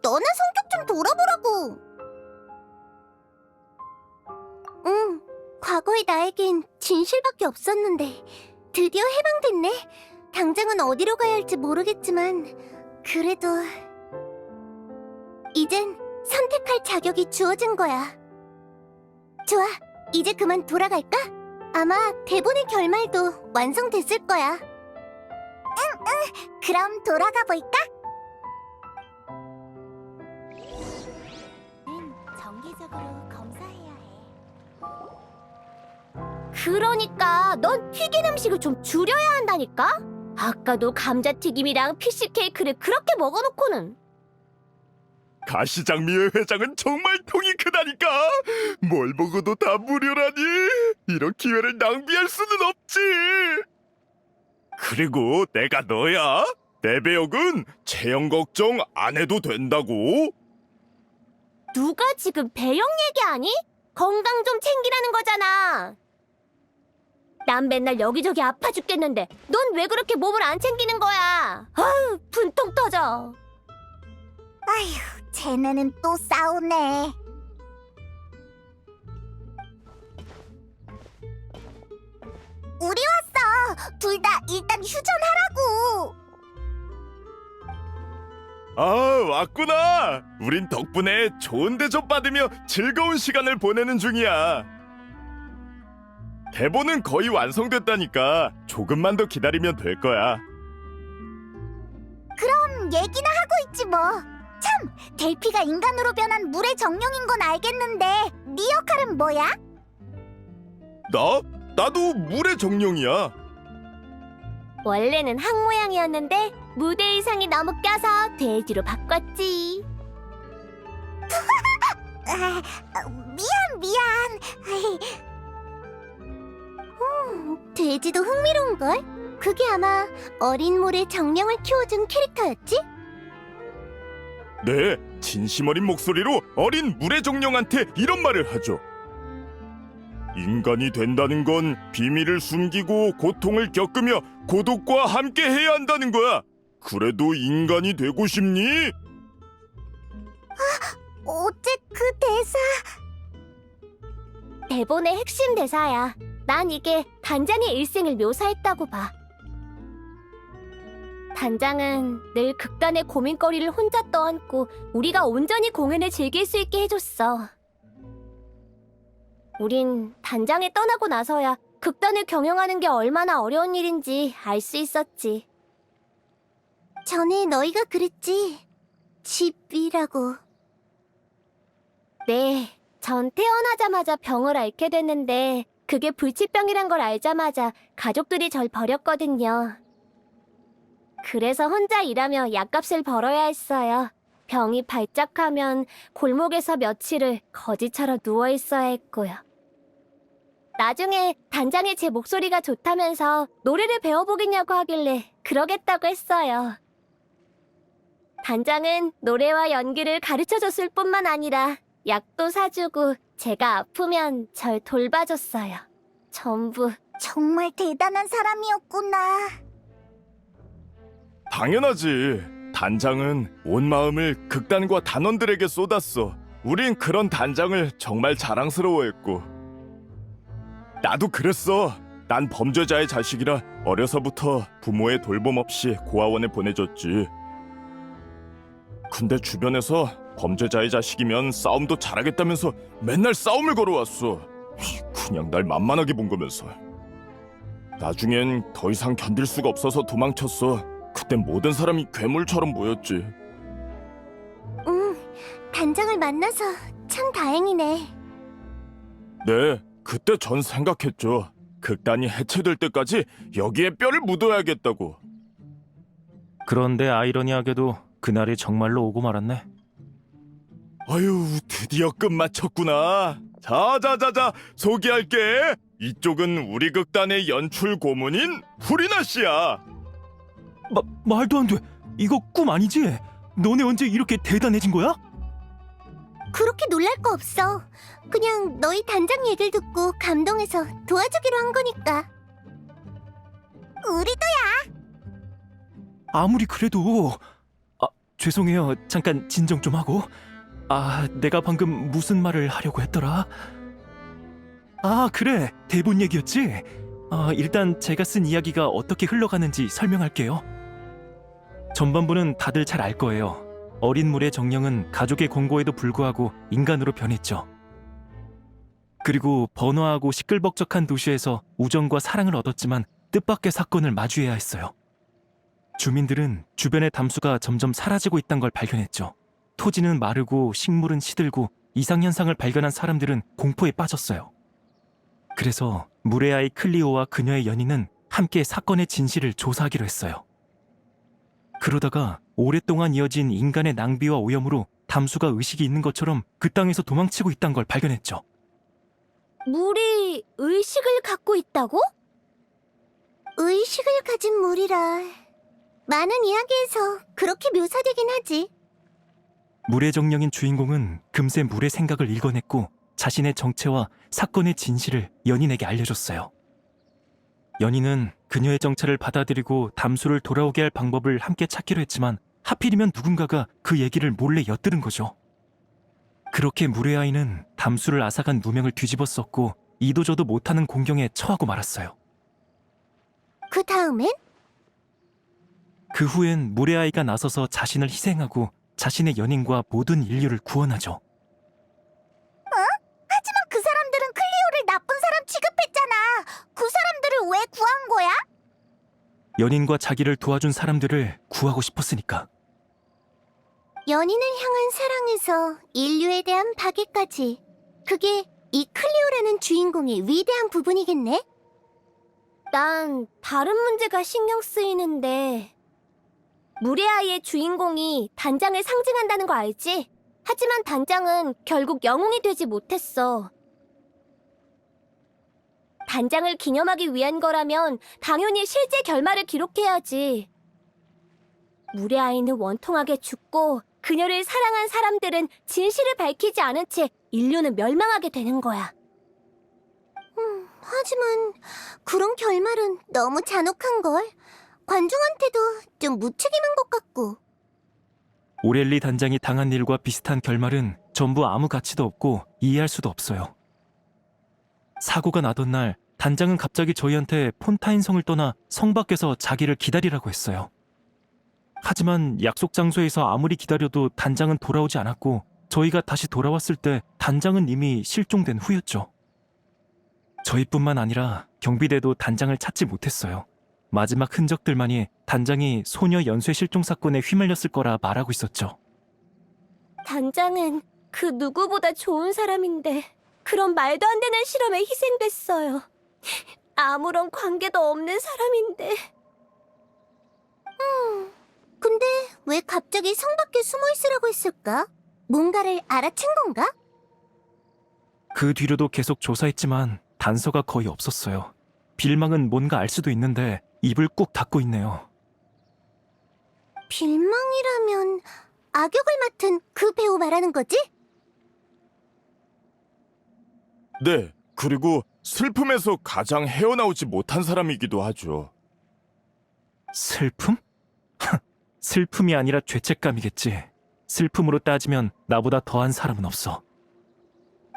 너나 성격 좀 돌아보라고. 응, 과거의 나에겐 진실밖에 없었는데 드디어 해방됐네. 당장은 어디로 가야 할지 모르겠지만 그래도 이젠 선택할 자격이 주어진 거야. 좋아, 이제 그만 돌아갈까? 아마 대본의 결말도 완성됐을 거야. 그럼 돌아가 볼까? 정기적으로 검사해야 해. 그러니까 넌 튀긴 음식을 좀 줄여야 한다니까? 아까도 감자튀김이랑 피시 케이크를 그렇게 먹어놓고는. 가시장미의 회장은 정말 통이 크다니까. 뭘 먹어도 다 무료라니. 이런 기회를 낭비할 수는 없지. 그리고 내가 너야. 내 배역은 체형 걱정 안 해도 된다고. 누가 지금 배영 얘기하니? 건강 좀 챙기라는 거잖아. 난 맨날 여기저기 아파 죽겠는데 넌 왜 그렇게 몸을 안 챙기는 거야? 아유, 분통 터져. 아휴, 쟤네는 또 싸우네. 우리 왔어. 둘 다 일단 휴전하라고. 아, 왔구나. 우린 덕분에 좋은 대접 받으며 즐거운 시간을 보내는 중이야. 대본은 거의 완성됐다니까 조금만 더 기다리면 될 거야. 그럼 얘기나 하고 있지 뭐. 참, 델피가 인간으로 변한 물의 정령인 건 알겠는데 네 역할은 뭐야? 나도 물의 정령이야. 원래는 항 모양이었는데 무대 의상이 너무 껴서 돼지로 바꿨지. 미안. 돼지도 흥미로운걸? 그게 아마 어린 물의 정령을 키워준 캐릭터였지? 네, 진심 어린 목소리로 어린 물의 정령한테 이런 말을 하죠. 인간이 된다는 건 비밀을 숨기고 고통을 겪으며 고독과 함께 해야 한다는 거야. 그래도 인간이 되고 싶니? 어째 그 대사... 대본의 핵심 대사야. 난 이게 단장의 일생을 묘사했다고 봐. 단장은 늘 극단의 고민거리를 혼자 떠안고 우리가 온전히 공연을 즐길 수 있게 해줬어. 우린 단장에 떠나고 나서야 극단을 경영하는 게 얼마나 어려운 일인지 알 수 있었지. 전에 너희가 그랬지. 집이라고. 네, 전 태어나자마자 병을 앓게 됐는데 그게 불치병이란 걸 알자마자 가족들이 절 버렸거든요. 그래서 혼자 일하며 약값을 벌어야 했어요. 병이 발작하면 골목에서 며칠을 거지처럼 누워 있어야 했고요. 나중에 단장이 제 목소리가 좋다면서 노래를 배워보겠냐고 하길래 그러겠다고 했어요. 단장은 노래와 연기를 가르쳐줬을 뿐만 아니라 약도 사주고 제가 아프면 절 돌봐줬어요. 전부. 정말 대단한 사람이었구나. 당연하지. 단장은 온 마음을 극단과 단원들에게 쏟았어. 우린 그런 단장을 정말 자랑스러워했고. 나도 그랬어. 난 범죄자의 자식이라 어려서부터 부모의 돌봄 없이 고아원에 보내줬지. 근데 주변에서 범죄자의 자식이면 싸움도 잘하겠다면서 맨날 싸움을 걸어왔어. 그냥 날 만만하게 본 거면서. 나중엔 더 이상 견딜 수가 없어서 도망쳤어. 그땐 모든 사람이 괴물처럼 보였지. 단장을 만나서 참 다행이네. 네, 그때 전 생각했죠. 극단이 해체될 때까지 여기에 뼈를 묻어야겠다고. 그런데 아이러니하게도 그날이 정말로 오고 말았네. 아유, 드디어 끝마쳤구나. 자자자자, 소개할게. 이쪽은 우리 극단의 연출 고문인 후리나 씨야. 말도 안 돼. 이거 꿈 아니지? 너네 언제 이렇게 대단해진 거야? 그렇게 놀랄 거 없어. 그냥 너희 단장 얘기를 듣고 감동해서 도와주기로 한 거니까. 우리도. 아무리 그래도... 죄송해요. 잠깐 진정 좀 하고. 내가 방금 무슨 말을 하려고 했더라? 그래. 대본 얘기였지? 일단 제가 쓴 이야기가 어떻게 흘러가는지 설명할게요. 전반부는 다들 잘 알 거예요. 어린 물의 정령은 가족의 권고에도 불구하고 인간으로 변했죠. 그리고 번화하고 시끌벅적한 도시에서 우정과 사랑을 얻었지만 뜻밖의 사건을 마주해야 했어요. 주민들은 주변의 담수가 점점 사라지고 있다는 걸 발견했죠. 토지는 마르고 식물은 시들고 이상현상을 발견한 사람들은 공포에 빠졌어요. 그래서 물의 아이 클리오와 그녀의 연인은 함께 사건의 진실을 조사하기로 했어요. 그러다가 오랫동안 이어진 인간의 낭비와 오염으로 담수가 의식이 있는 것처럼 그 땅에서 도망치고 있다는 걸 발견했죠. 물이 의식을 갖고 있다고? 의식을 가진 물이라. 많은 이야기에서 그렇게 묘사되긴 하지. 물의 정령인 주인공은 금세 물의 생각을 읽어냈고 자신의 정체와 사건의 진실을 연인에게 알려줬어요. 연인은 그녀의 정체를 받아들이고 담수를 돌아오게 할 방법을 함께 찾기로 했지만 하필이면 누군가가 그 얘기를 몰래 엿들은 거죠. 그렇게 물의 아이는 담수를 앗아간 누명을 뒤집어 썼고 이도저도 못하는 공경에 처하고 말았어요. 그 다음엔? 그 후엔 물의 아이가 나서서 자신을 희생하고 자신의 연인과 모든 인류를 구원하죠. 하지만 그 사람들은 클리오를 나쁜 사람 취급했잖아. 그 사람들을 왜 구한 거야? 연인과 자기를 도와준 사람들을 구하고 싶었으니까. 연인을 향한 사랑에서 인류에 대한 파괴까지. 그게 이 클리오라는 주인공의 위대한 부분이겠네? 난 다른 문제가 신경 쓰이는데 물의 아이의 주인공이 단장을 상징한다는 거 알지? 하지만 단장은 결국 영웅이 되지 못했어. 단장을 기념하기 위한 거라면 당연히 실제 결말을 기록해야지. 물의 아이는 원통하게 죽고 그녀를 사랑한 사람들은 진실을 밝히지 않은 채 인류는 멸망하게 되는 거야. 하지만 그런 결말은 너무 잔혹한걸. 관중한테도 좀 무책임한 것 같고. 오렐리 단장이 당한 일과 비슷한 결말은 전부 아무 가치도 없고 이해할 수도 없어요. 사고가 나던 날 단장은 갑자기 저희한테 폰타인 성을 떠나 성 밖에서 자기를 기다리라고 했어요. 하지만 약속 장소에서 아무리 기다려도 단장은 돌아오지 않았고 저희가 다시 돌아왔을 때 단장은 이미 실종된 후였죠. 저희뿐만 아니라 경비대도 단장을 찾지 못했어요. 마지막 흔적들만이 단장이 소녀 연쇄 실종 사건에 휘말렸을 거라 말하고 있었죠. 단장은 그 누구보다 좋은 사람인데 그런 말도 안 되는 실험에 희생됐어요. 아무런 관계도 없는 사람인데. 근데 왜 갑자기 성 밖에 숨어 있으라고 했을까? 뭔가를 알아챈 건가? 그 뒤로도 계속 조사했지만 단서가 거의 없었어요. 빌망은 뭔가 알 수도 있는데 입을 꾹 닫고 있네요. 빌망이라면 악역을 맡은 그 배우 말하는 거지? 네, 그리고 슬픔에서 가장 헤어나오지 못한 사람이기도 하죠. 슬픔? 슬픔이 아니라 죄책감이겠지. 슬픔으로 따지면 나보다 더한 사람은 없어.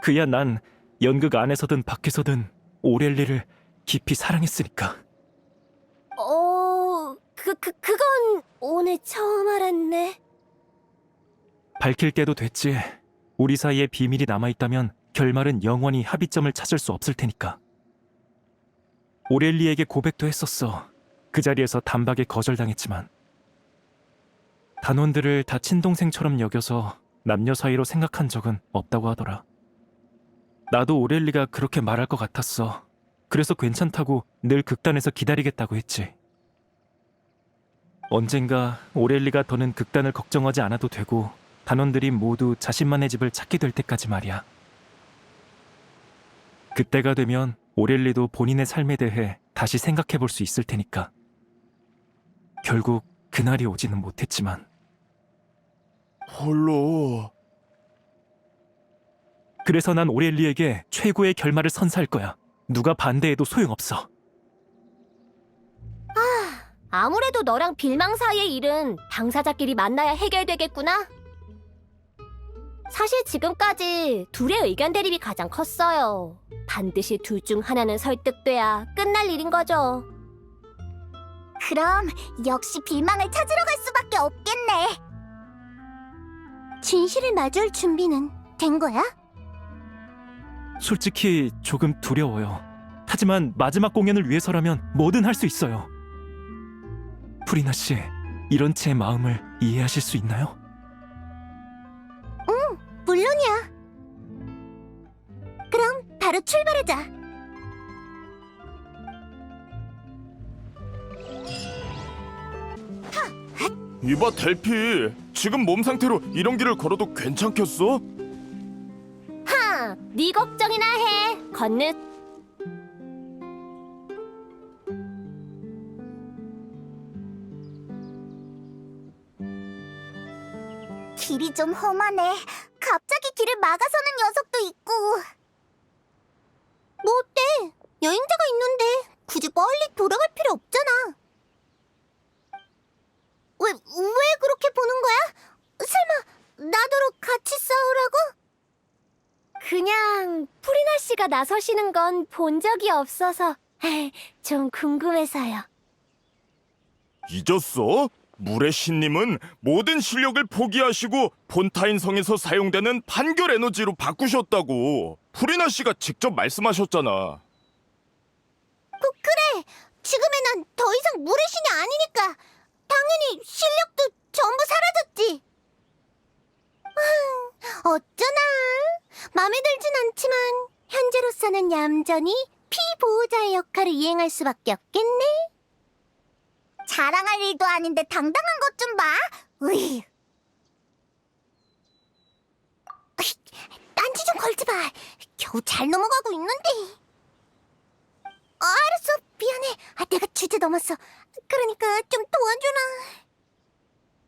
그야 난 연극 안에서든 밖에서든 오렐리를 깊이 사랑했으니까. 그건 오늘 처음 알았네. 밝힐 때도 됐지. 우리 사이에 비밀이 남아있다면 결말은 영원히 합의점을 찾을 수 없을 테니까. 오렐리에게 고백도 했었어. 그 자리에서 단박에 거절당했지만. 단원들을 다 친동생처럼 여겨서 남녀 사이로 생각한 적은 없다고 하더라. 나도 오렐리가 그렇게 말할 것 같았어. 그래서 괜찮다고 늘 극단에서 기다리겠다고 했지. 언젠가 오렐리가 더는 극단을 걱정하지 않아도 되고 단원들이 모두 자신만의 집을 찾게 될 때까지 말이야. 그때가 되면 오렐리도 본인의 삶에 대해 다시 생각해 볼 수 있을 테니까. 결국 그날이 오지는 못했지만. 홀로... 그래서 난 오렐리에게 최고의 결말을 선사할 거야. 누가 반대해도 소용없어. 아무래도 너랑 빌망 사이의 일은 당사자끼리 만나야 해결되겠구나. 사실 지금까지 둘의 의견 대립이 가장 컸어요. 반드시 둘 중 하나는 설득돼야 끝날 일인 거죠. 그럼 역시 빌망을 찾으러 갈 수밖에 없겠네. 진실을 마주할 준비는 된 거야? 솔직히 조금 두려워요. 하지만 마지막 공연을 위해서라면 뭐든 할 수 있어요. 프리나 씨, 이런 제 마음을 이해하실 수 있나요? 물론이야. 그럼 바로 출발하자. 이봐 델피, 지금 몸 상태로 이런 길을 걸어도 괜찮겠어? 네 걱정이나 해. 걷는 길이 좀 험하네. 갑자기 길을 막아서는 녀석도 있고. 뭐 어때? 여행자가 있는데 굳이 빨리 돌아갈 필요 없잖아. 왜 그렇게 보는 거야? 설마 나더러 같이 싸우라고? 그냥 프리나 씨가 나서시는 건 본 적이 없어서 좀 궁금해서요. 잊었어? 물의 신님은 모든 실력을 포기하시고 폰타인 성에서 사용되는 판결 에너지로 바꾸셨다고. 프리나 씨가 직접 말씀하셨잖아. 그래. 지금의 난 더 이상 물의 신이 아니니까 당연히 실력도 전부 사라졌지. 어쩌나 마음에 들진 않지만 현재로서는 얌전히 피보호자의 역할을 이행할 수밖에 없겠네. 자랑할 일도 아닌데 당당한 것 좀 봐. 으이. 딴지 좀 걸지 마. 겨우 잘 넘어가고 있는데. 알았어. 미안해. 내가 주제 넘었어. 그러니까 좀 도와주라.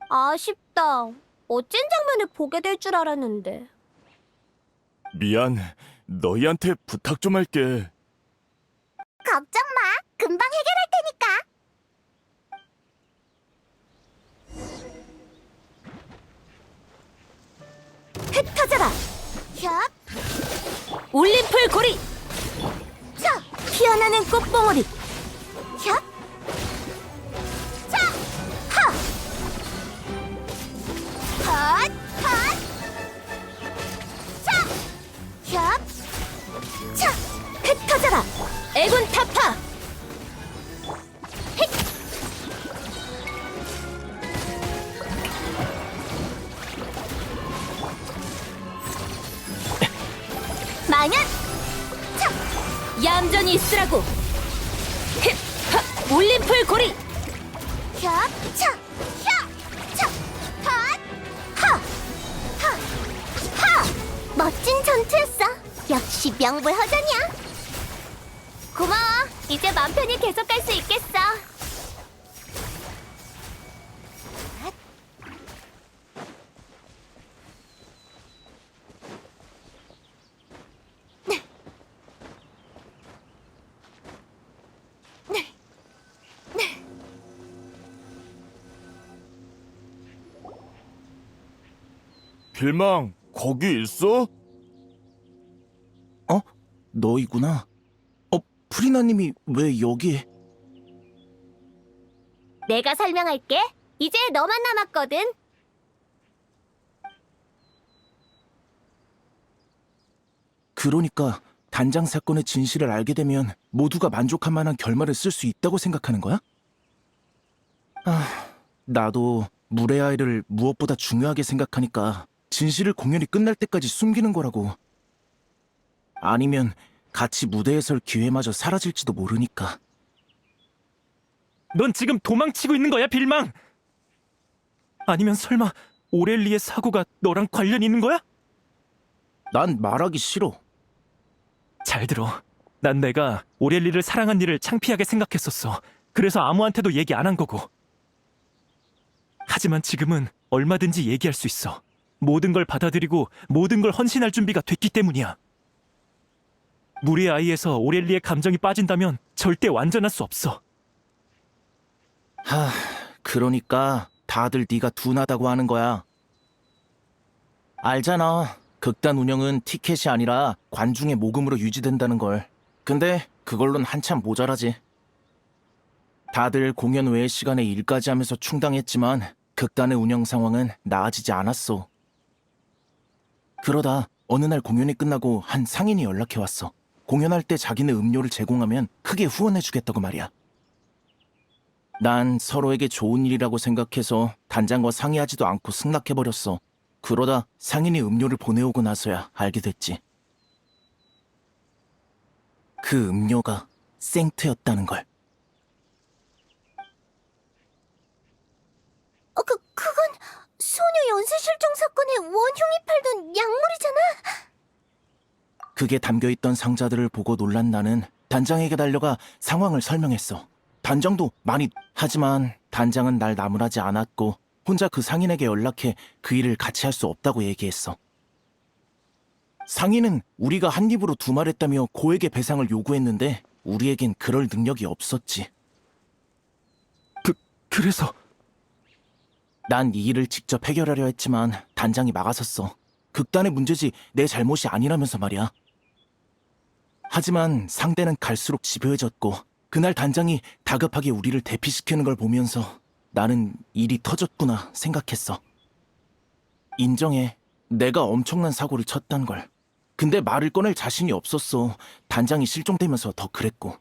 아쉽다. 어쩐 장면을 보게 될 줄 알았는데. 미안, 너희한테 부탁 좀 할게. 걱정 마. 금방 해결할 테니까. 흩어져라. 협, 올림플 고리. 차, 피어나는 꽃봉오리. 협, 차, 하. 헛, 헛. 차, 협, 차. 흩어져라. 애군 타파. 만연, 얌전히 있으라고. 힙, 하, 올림플 고리. 협, 차, 협, 차, 헛, 하, 하, 하. 멋진 전투였어. 역시 명불허전이야. 고마워. 이제 맘 편히 계속 갈 수 있겠어. 빌망, 거기 있어? 너이구나. 프리나님이 왜 여기? 내가 설명할게. 이제 너만 남았거든. 그러니까 단장 사건의 진실을 알게 되면 모두가 만족할 만한 결말을 쓸 수 있다고 생각하는 거야? 나도 물의 아이를 무엇보다 중요하게 생각하니까 진실을 공연이 끝날 때까지 숨기는 거라고. 아니면 같이 무대에 설 기회마저 사라질지도 모르니까. 넌 지금 도망치고 있는 거야, 빌망? 아니면 설마 오렐리의 사고가 너랑 관련 있는 거야? 난 말하기 싫어. 잘 들어. 난 내가 오렐리를 사랑한 일을 창피하게 생각했었어. 그래서 아무한테도 얘기 안 한 거고. 하지만 지금은 얼마든지 얘기할 수 있어. 모든 걸 받아들이고 모든 걸 헌신할 준비가 됐기 때문이야. 물의 아이에서 오렐리의 감정이 빠진다면 절대 완전할 수 없어. 그러니까 다들 네가 둔하다고 하는 거야. 알잖아. 극단 운영은 티켓이 아니라 관중의 모금으로 유지된다는 걸. 근데 그걸론 한참 모자라지. 다들 공연 외의 시간에 일까지 하면서 충당했지만 극단의 운영 상황은 나아지지 않았어. 그러다 어느 날 공연이 끝나고 한 상인이 연락해왔어. 공연할 때 자기네 음료를 제공하면 크게 후원해주겠다고 말이야. 난 서로에게 좋은 일이라고 생각해서 단장과 상의하지도 않고 승낙해버렸어. 그러다 상인이 음료를 보내오고 나서야 알게 됐지. 그 음료가 생트였다는 걸. 그건 소녀 연쇄실종 사건의 원흉이 팔던 약물이잖아. 그게 담겨있던 상자들을 보고 놀란 나는 단장에게 달려가 상황을 설명했어. 단장도 많이... 하지만 단장은 날 나무라지 않았고 혼자 그 상인에게 연락해 그 일을 같이 할 수 없다고 얘기했어. 상인은 우리가 한 입으로 두말했다며 고액의 배상을 요구했는데 우리에겐 그럴 능력이 없었지. 그래서 난 이 일을 직접 해결하려 했지만 단장이 막아섰어. 극단의 문제지 내 잘못이 아니라면서 말이야. 하지만 상대는 갈수록 집요해졌고 그날 단장이 다급하게 우리를 대피시키는 걸 보면서 나는 일이 터졌구나 생각했어. 인정해. 내가 엄청난 사고를 쳤단 걸. 근데 말을 꺼낼 자신이 없었어. 단장이 실종되면서 더 그랬고.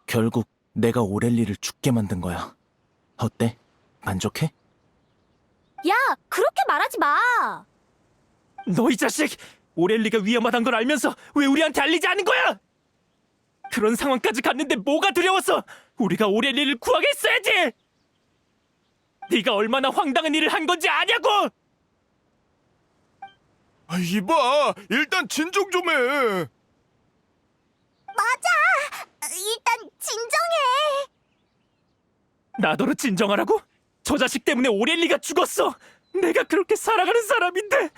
결국 내가 오렐리를 죽게 만든 거야. 어때? 만족해? 야, 그렇게 말하지 마. 너 이 자식! 오렐리가 위험하단 걸 알면서 왜 우리한테 알리지 않은 거야? 그런 상황까지 갔는데 뭐가 두려웠어? 우리가 오렐리를 구하게 했어야지! 네가 얼마나 황당한 일을 한 건지 아냐고! 이봐, 일단 진정 좀 해. 일단 진정해. 나더러 진정하라고? 저 자식 때문에 오렐리가 죽었어! 내가 그렇게 사랑하는 사람인데!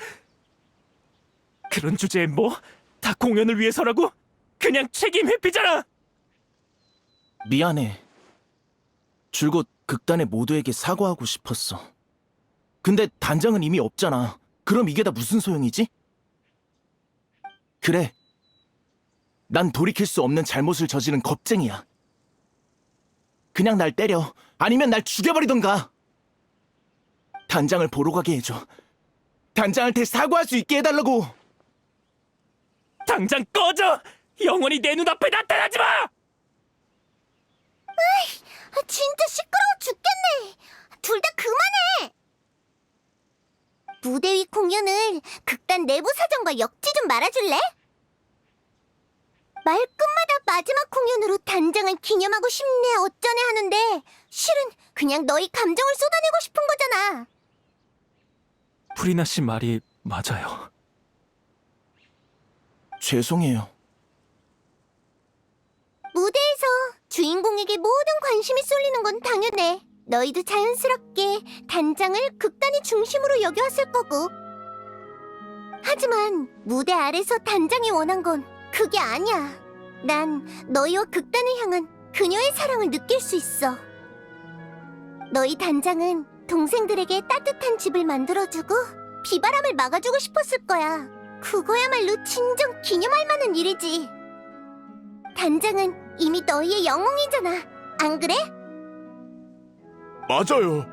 그런 주제에 뭐? 다 공연을 위해서라고? 그냥 책임 회피잖아. 미안해. 줄곧 극단의 모두에게 사과하고 싶었어. 근데 단장은 이미 없잖아. 그럼 이게 다 무슨 소용이지? 그래. 난 돌이킬 수 없는 잘못을 저지른 겁쟁이야. 그냥 날 때려. 아니면 날 죽여버리던가. 단장을 보러 가게 해줘. 단장한테 사과할 수 있게 해달라고. 당장 꺼져. 영원히 내 눈앞에 나타나지 마. 진짜 시끄러워 죽겠네. 둘 다 그만해. 무대 위 공연을 극단 내부 사정과 엮지 좀 말아줄래? 말끝마다 마지막 공연으로 단장을 기념하고 싶네 어쩌네 하는데 실은 그냥 너희 감정을 쏟아내고 싶은 거잖아. 프리나 씨 말이 맞아요. 죄송해요. 무대에서 주인공에게 모든 관심이 쏠리는 건 당연해. 너희도 자연스럽게 단장을 극단의 중심으로 여겨왔을 거고. 하지만 무대 아래서 단장이 원한 건 그게 아니야. 난 너희와 극단을 향한 그녀의 사랑을 느낄 수 있어. 너희 단장은 동생들에게 따뜻한 집을 만들어주고 비바람을 막아주고 싶었을 거야. 그거야말로 진정 기념할 만한 일이지. 단장은 이미 너희의 영웅이잖아. 안 그래? 맞아요.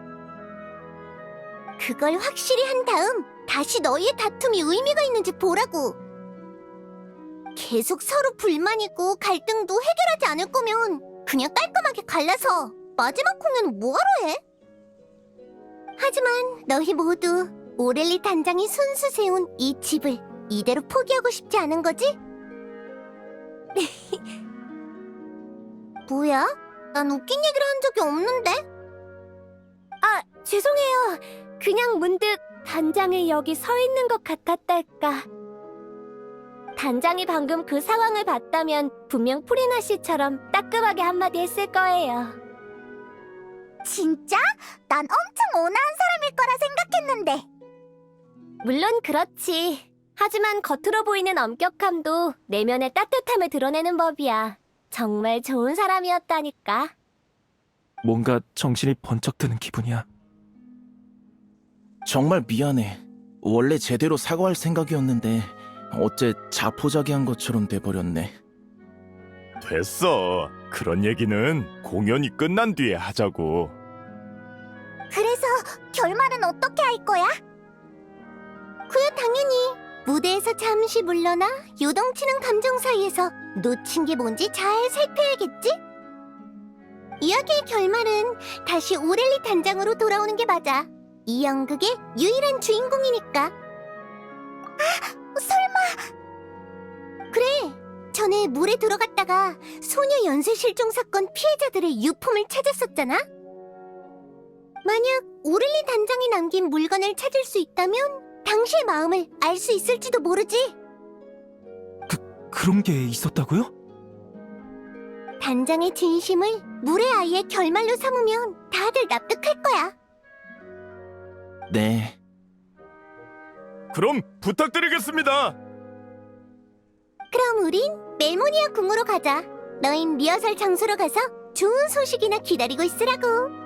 그걸 확실히 한 다음 다시 너희의 다툼이 의미가 있는지 보라고. 계속 서로 불만이고 갈등도 해결하지 않을 거면 그냥 깔끔하게 갈라서 마지막 공연은 뭐하러 해? 하지만 너희 모두 오렐리 단장이 손수 세운 이 집을 이대로 포기하고 싶지 않은 거지? 뭐야? 난 웃긴 얘기를 한 적이 없는데? 아, 죄송해요. 그냥 문득 단장이 여기 서 있는 것 같았달까. 단장이 방금 그 상황을 봤다면 분명 프리나 씨처럼 따끔하게 한마디 했을 거예요. 진짜? 난 엄청 온화한 사람일 거라 생각했는데. 물론 그렇지. 하지만 겉으로 보이는 엄격함도 내면의 따뜻함을 드러내는 법이야. 정말 좋은 사람이었다니까. 뭔가 정신이 번쩍 드는 기분이야. 정말 미안해. 원래 제대로 사과할 생각이었는데 어째 자포자기한 것처럼 돼버렸네. 됐어. 그런 얘기는 공연이 끝난 뒤에 하자고. 그래서 결말은 어떻게 할 거야? 그야 당연히 무대에서 잠시 물러나 요동치는 감정 사이에서 놓친 게 뭔지 잘 살펴야겠지? 이야기의 결말은 다시 오렐리 단장으로 돌아오는 게 맞아. 이 연극의 유일한 주인공이니까. 아, 설마. 그래, 전에 물에 들어갔다가 소녀 연쇄 실종 사건 피해자들의 유품을 찾았었잖아? 만약 오렐리 단장이 남긴 물건을 찾을 수 있다면 당시의 마음을 알 수 있을지도 모르지. 그런 게 있었다고요? 단장의 진심을 물의 아이의 결말로 삼으면 다들 납득할 거야. 네. 그럼 부탁드리겠습니다. 그럼 우린 멜모니아 궁으로 가자. 너흰 리허설 장소로 가서 좋은 소식이나 기다리고 있으라고.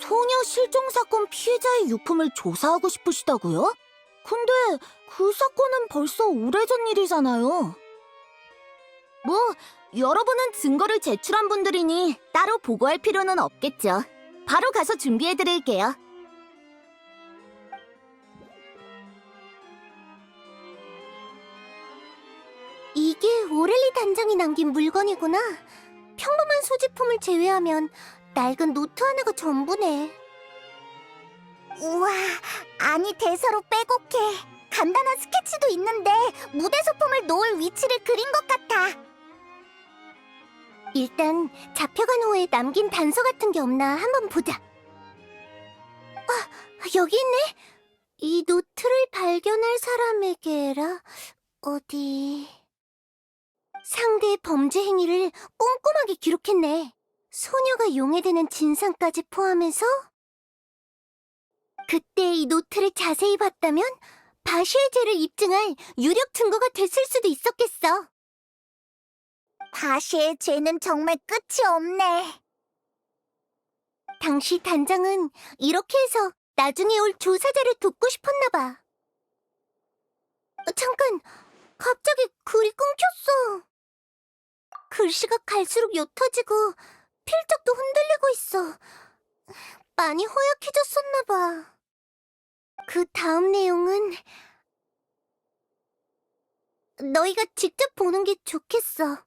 소녀 실종 사건 피해자의 유품을 조사하고 싶으시다고요? 근데 그 사건은 벌써 오래전 일이잖아요. 뭐, 여러분은 증거를 제출한 분들이니 따로 보고할 필요는 없겠죠. 바로 가서 준비해드릴게요. 이게 오렐리 단장이 남긴 물건이구나. 평범한 소지품을 제외하면 낡은 노트 하나가 전부네. 우와, 아니 대사로 빼곡해. 간단한 스케치도 있는데 무대 소품을 놓을 위치를 그린 것 같아. 일단 잡혀간 후에 남긴 단서 같은 게 없나 한번 보자. 아, 여기 있네. 이 노트를 발견할 사람에게라. 어디... 상대의 범죄 행위를 꼼꼼하게 기록했네. 소녀가 용해되는 진상까지 포함해서? 그때 이 노트를 자세히 봤다면 바시의 죄를 입증할 유력 증거가 됐을 수도 있었겠어. 바시의 죄는 정말 끝이 없네. 당시 단장은 이렇게 해서 나중에 올 조사자를 돕고 싶었나 봐. 잠깐, 갑자기 글이 끊겼어. 글씨가 갈수록 옅어지고 필적도 흔들리고 있어. 많이 허약해졌었나 봐. 그 다음 내용은 너희가 직접 보는 게 좋겠어.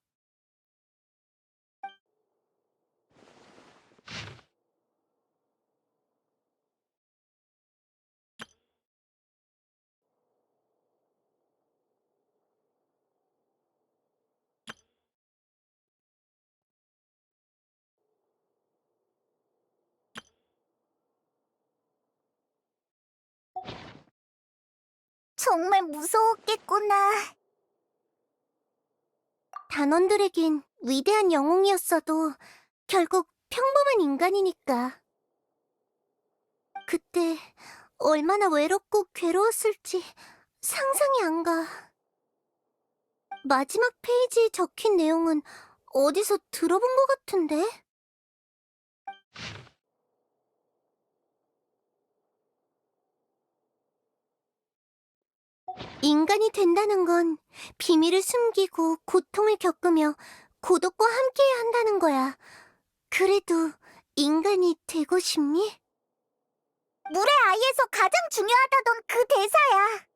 정말 무서웠겠구나. 단원들에겐 위대한 영웅이었어도 결국 평범한 인간이니까. 그때 얼마나 외롭고 괴로웠을지 상상이 안 가. 마지막 페이지에 적힌 내용은 어디서 들어본 것 같은데? 인간이 된다는 건 비밀을 숨기고 고통을 겪으며 고독과 함께해야 한다는 거야. 그래도 인간이 되고 싶니? 물의 아이에서 가장 중요하다던 그 대사야.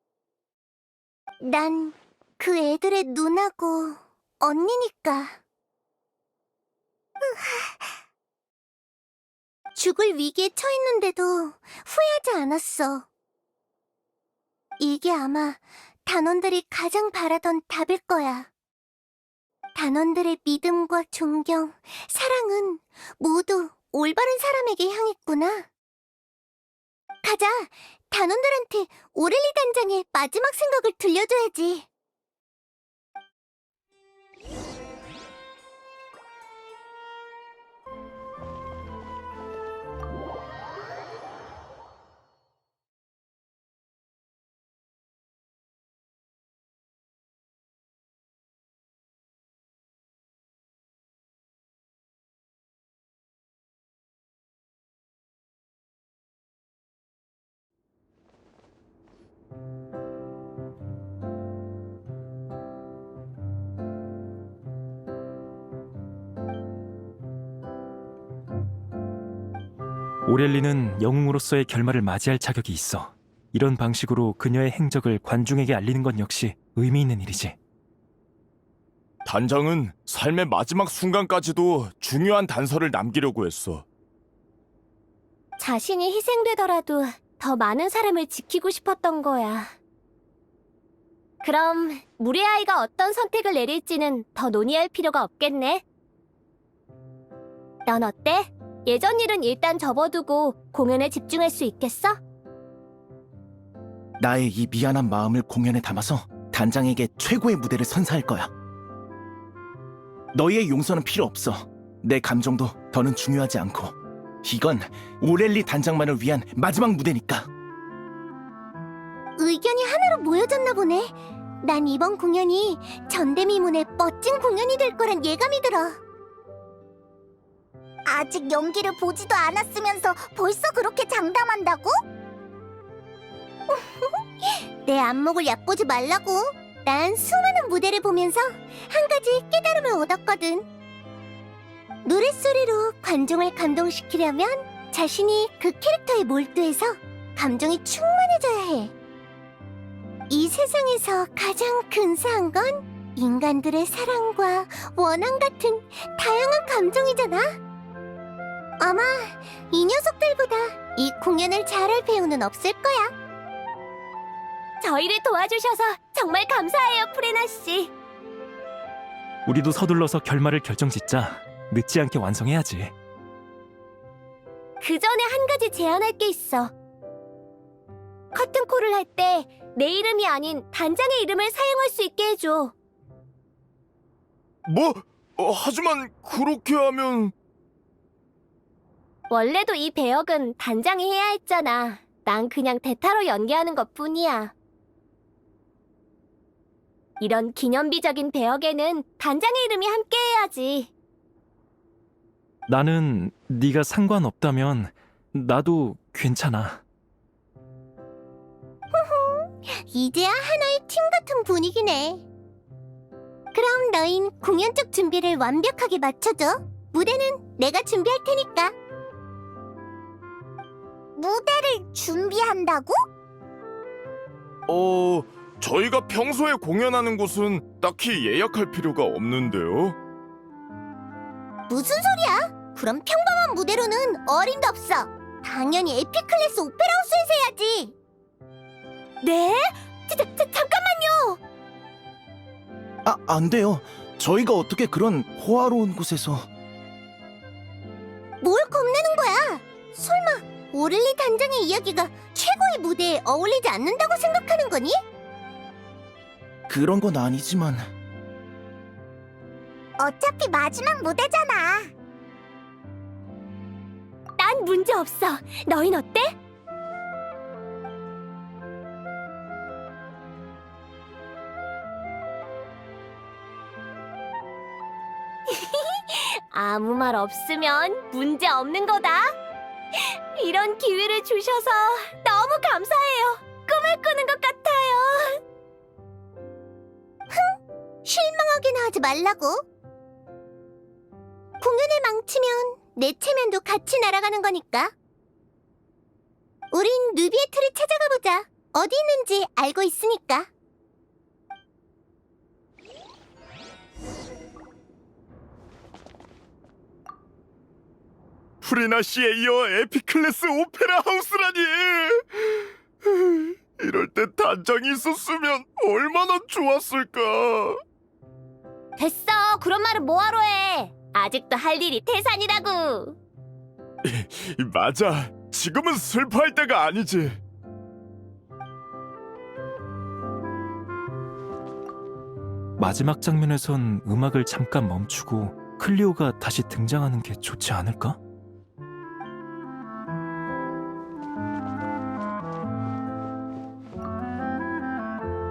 난 그 애들의 누나고 언니니까. 죽을 위기에 처했는데도 후회하지 않았어. 이게 아마 단원들이 가장 바라던 답일 거야. 단원들의 믿음과 존경, 사랑은 모두 올바른 사람에게 향했구나. 가자, 단원들한테 오렐리 단장의 마지막 생각을 들려줘야지. 오렐리는 영웅으로서의 결말을 맞이할 자격이 있어. 이런 방식으로 그녀의 행적을 관중에게 알리는 건 역시 의미 있는 일이지. 단장은 삶의 마지막 순간까지도 중요한 단서를 남기려고 했어. 자신이 희생되더라도 더 많은 사람을 지키고 싶었던 거야. 그럼 물의 아이가 어떤 선택을 내릴지는 더 논의할 필요가 없겠네. 넌 어때? 예전 일은 일단 접어두고 공연에 집중할 수 있겠어? 나의 이 미안한 마음을 공연에 담아서 단장에게 최고의 무대를 선사할 거야. 너희의 용서는 필요 없어. 내 감정도 더는 중요하지 않고. 이건 오렐리 단장만을 위한 마지막 무대니까. 의견이 하나로 모여졌나 보네. 난 이번 공연이 전대미문의 멋진 공연이 될 거란 예감이 들어. 아직 연기를 보지도 않았으면서 벌써 그렇게 장담한다고? 내 안목을 얕보지 말라고. 난 수많은 무대를 보면서 한 가지 깨달음을 얻었거든. 노랫소리로 관중을 감동시키려면 자신이 그 캐릭터에 몰두해서 감정이 충만해져야 해. 이 세상에서 가장 근사한 건 인간들의 사랑과 원한 같은 다양한 감정이잖아. 아마 이 녀석들보다 이 공연을 잘할 배우는 없을 거야. 저희를 도와주셔서 정말 감사해요, 프레나 씨. 우리도 서둘러서 결말을 결정짓자. 늦지 않게 완성해야지. 그 전에 한 가지 제안할 게 있어. 커튼콜을 할 때 내 이름이 아닌 단장의 이름을 사용할 수 있게 해줘. 뭐? 하지만 그렇게 하면... 원래도 이 배역은 단장이 해야 했잖아. 난 그냥 대타로 연기하는 것뿐이야. 이런 기념비적인 배역에는 단장의 이름이 함께해야지. 나는 네가 상관없다면 나도 괜찮아. 이제야 하나의 팀 같은 분위기네. 그럼 너흰 공연 쪽 준비를 완벽하게 맞춰줘. 무대는 내가 준비할 테니까. 무대를 준비한다고? 저희가 평소에 공연하는 곳은 딱히 예약할 필요가 없는데요. 무슨 소리야? 그럼 평범한 무대로는 어림도 없어. 당연히 에픽클래스 오페라하우스에서 해야지. 네? 잠깐만요! 안 돼요. 저희가 어떻게 그런 호화로운 곳에서... 뭘 겁내는 거야? 설마 오를리 단장의 이야기가 최고의 무대에 어울리지 않는다고 생각하는 거니? 그런 건 아니지만... 어차피 마지막 무대잖아. 난 문제 없어. 너흰 어때? 아무 말 없으면 문제 없는 거다. 이런 기회를 주셔서 너무 감사해요. 꿈을 꾸는 것 같아요. 실망하게나 하지 말라고. 공연을 망치면 내 체면도 같이 날아가는 거니까. 우린 누비의 틀을 찾아가 보자. 어디 있는지 알고 있으니까. 프리나 씨에 이어 에픽클래스 오페라 하우스라니! 이럴 때 단장이 있었으면 얼마나 좋았을까. 됐어. 그런 말은 뭐하러 해. 아직도 할 일이 태산이라고. 맞아. 지금은 슬퍼할 때가 아니지. 마지막 장면에선 음악을 잠깐 멈추고 클리오가 다시 등장하는 게 좋지 않을까?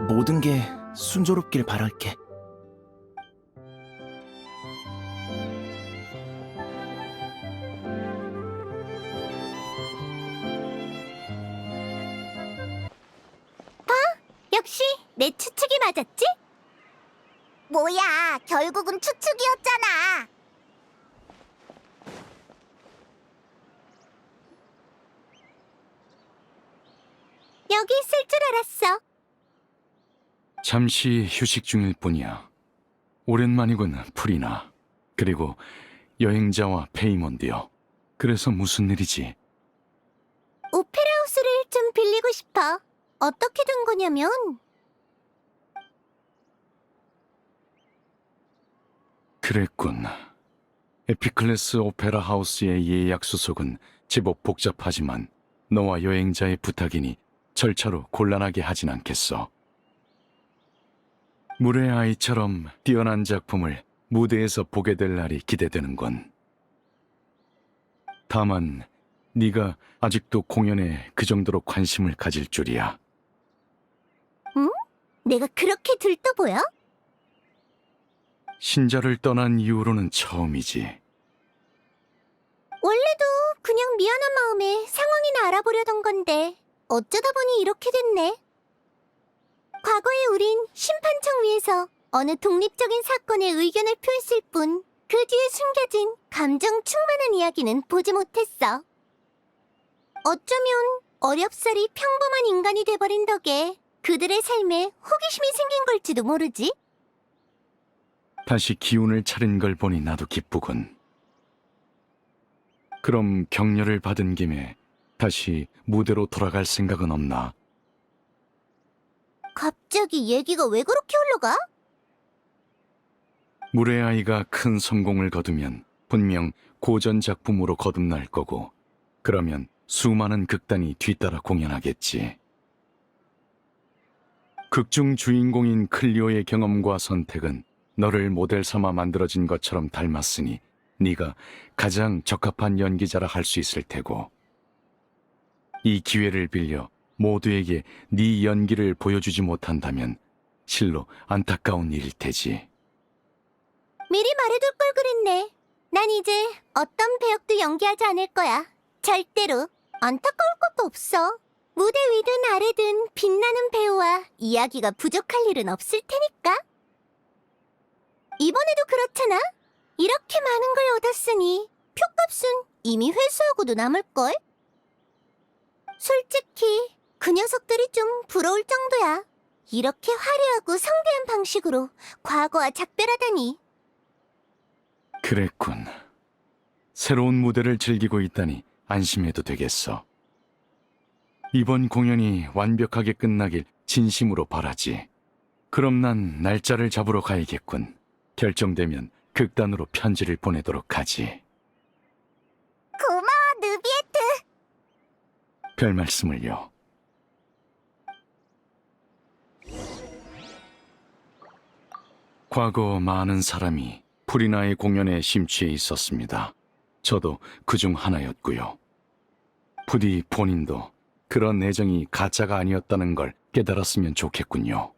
모든 게 순조롭길 바랄게. 역시 내 추측이 맞았지? 뭐야, 결국은 추측이었잖아. 여기 있을 줄 알았어. 잠시 휴식 중일 뿐이야. 오랜만이군, 프리나. 그리고 여행자와 페이몬드요. 그래서 무슨 일이지? 오페라하우스를 좀 빌리고 싶어. 어떻게 된 거냐면 그랬군. 에피클래스 오페라 하우스의 예약 수속은 제법 복잡하지만 너와 여행자의 부탁이니 절차로 곤란하게 하진 않겠어. 물의 아이처럼 뛰어난 작품을 무대에서 보게 될 날이 기대되는군. 다만 네가 아직도 공연에 그 정도로 관심을 가질 줄이야. 내가 그렇게 들떠 보여? 신자를 떠난 이후로는 처음이지. 원래도 그냥 미안한 마음에 상황이나 알아보려던 건데 어쩌다 보니 이렇게 됐네. 과거에 우린 심판청 위에서 어느 독립적인 사건에 의견을 표했을 뿐 그 뒤에 숨겨진 감정 충만한 이야기는 보지 못했어. 어쩌면 어렵사리 평범한 인간이 돼버린 덕에 그들의 삶에 호기심이 생긴 걸지도 모르지. 다시 기운을 차린 걸 보니 나도 기쁘군. 그럼 격려를 받은 김에 다시 무대로 돌아갈 생각은 없나? 갑자기 얘기가 왜 그렇게 흘러가? 물의 아이가 큰 성공을 거두면 분명 고전 작품으로 거듭날 거고, 그러면 수많은 극단이 뒤따라 공연하겠지. 극중 주인공인 클리오의 경험과 선택은 너를 모델 삼아 만들어진 것처럼 닮았으니 네가 가장 적합한 연기자라 할 수 있을 테고, 이 기회를 빌려 모두에게 네 연기를 보여주지 못한다면 실로 안타까운 일일 테지. 미리 말해둘 걸 그랬네. 난 이제 어떤 배역도 연기하지 않을 거야. 절대로. 안타까울 것도 없어. 무대 위든 아래든 빛나는 배우와 이야기가 부족할 일은 없을 테니까. 이번에도 그렇잖아. 이렇게 많은 걸 얻었으니 표값은 이미 회수하고도 남을걸? 솔직히 그 녀석들이 좀 부러울 정도야. 이렇게 화려하고 성대한 방식으로 과거와 작별하다니. 그랬군. 새로운 무대를 즐기고 있다니 안심해도 되겠어. 이번 공연이 완벽하게 끝나길 진심으로 바라지. 그럼 난 날짜를 잡으러 가야겠군. 결정되면 극단으로 편지를 보내도록 하지. 고마워, 느비에트. 별 말씀을요. 과거 많은 사람이 프리나의 공연에 심취해 있었습니다. 저도 그중 하나였고요. 부디 본인도 그런 애정이 가짜가 아니었다는 걸 깨달았으면 좋겠군요.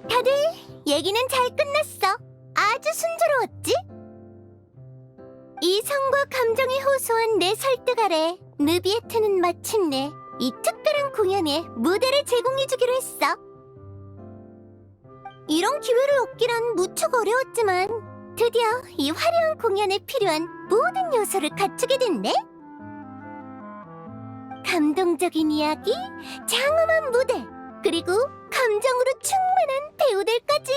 다들 얘기는 잘 끝났어. 아주 순조로웠지? 이성과 감정이 호소한 내 설득 아래 느비에트는 마침내 이 특별한 공연에 무대를 제공해주기로 했어. 이런 기회를 얻기란 무척 어려웠지만 드디어 이 화려한 공연에 필요한 모든 요소를 갖추게 됐네. 감동적인 이야기, 장엄한 무대, 그리고 감정으로 충만한 배우들까지.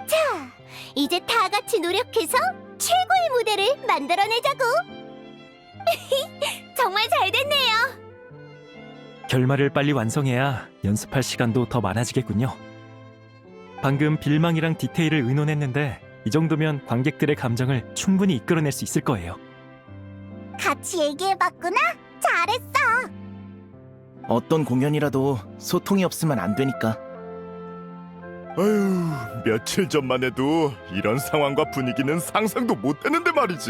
자, 이제 다 같이 노력해서 최고의 무대를 만들어내자고. 정말 잘 됐네요. 결말을 빨리 완성해야 연습할 시간도 더 많아지겠군요. 방금 빌망이랑 디테일을 의논했는데 이 정도면 관객들의 감정을 충분히 이끌어낼 수 있을 거예요. 같이 얘기해봤구나. 잘했어. 어떤 공연이라도 소통이 없으면 안 되니까. 아휴, 며칠 전만 해도 이런 상황과 분위기는 상상도 못했는데 말이지.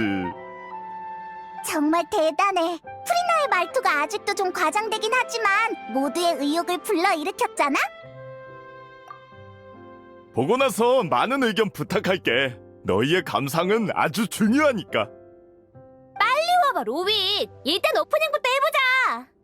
정말 대단해. 프리나의 말투가 아직도 좀 과장되긴 하지만 모두의 의욕을 불러일으켰잖아. 보고 나서 많은 의견 부탁할게. 너희의 감상은 아주 중요하니까. 봐봐, 로빈. 일단 오프닝부터 해보자.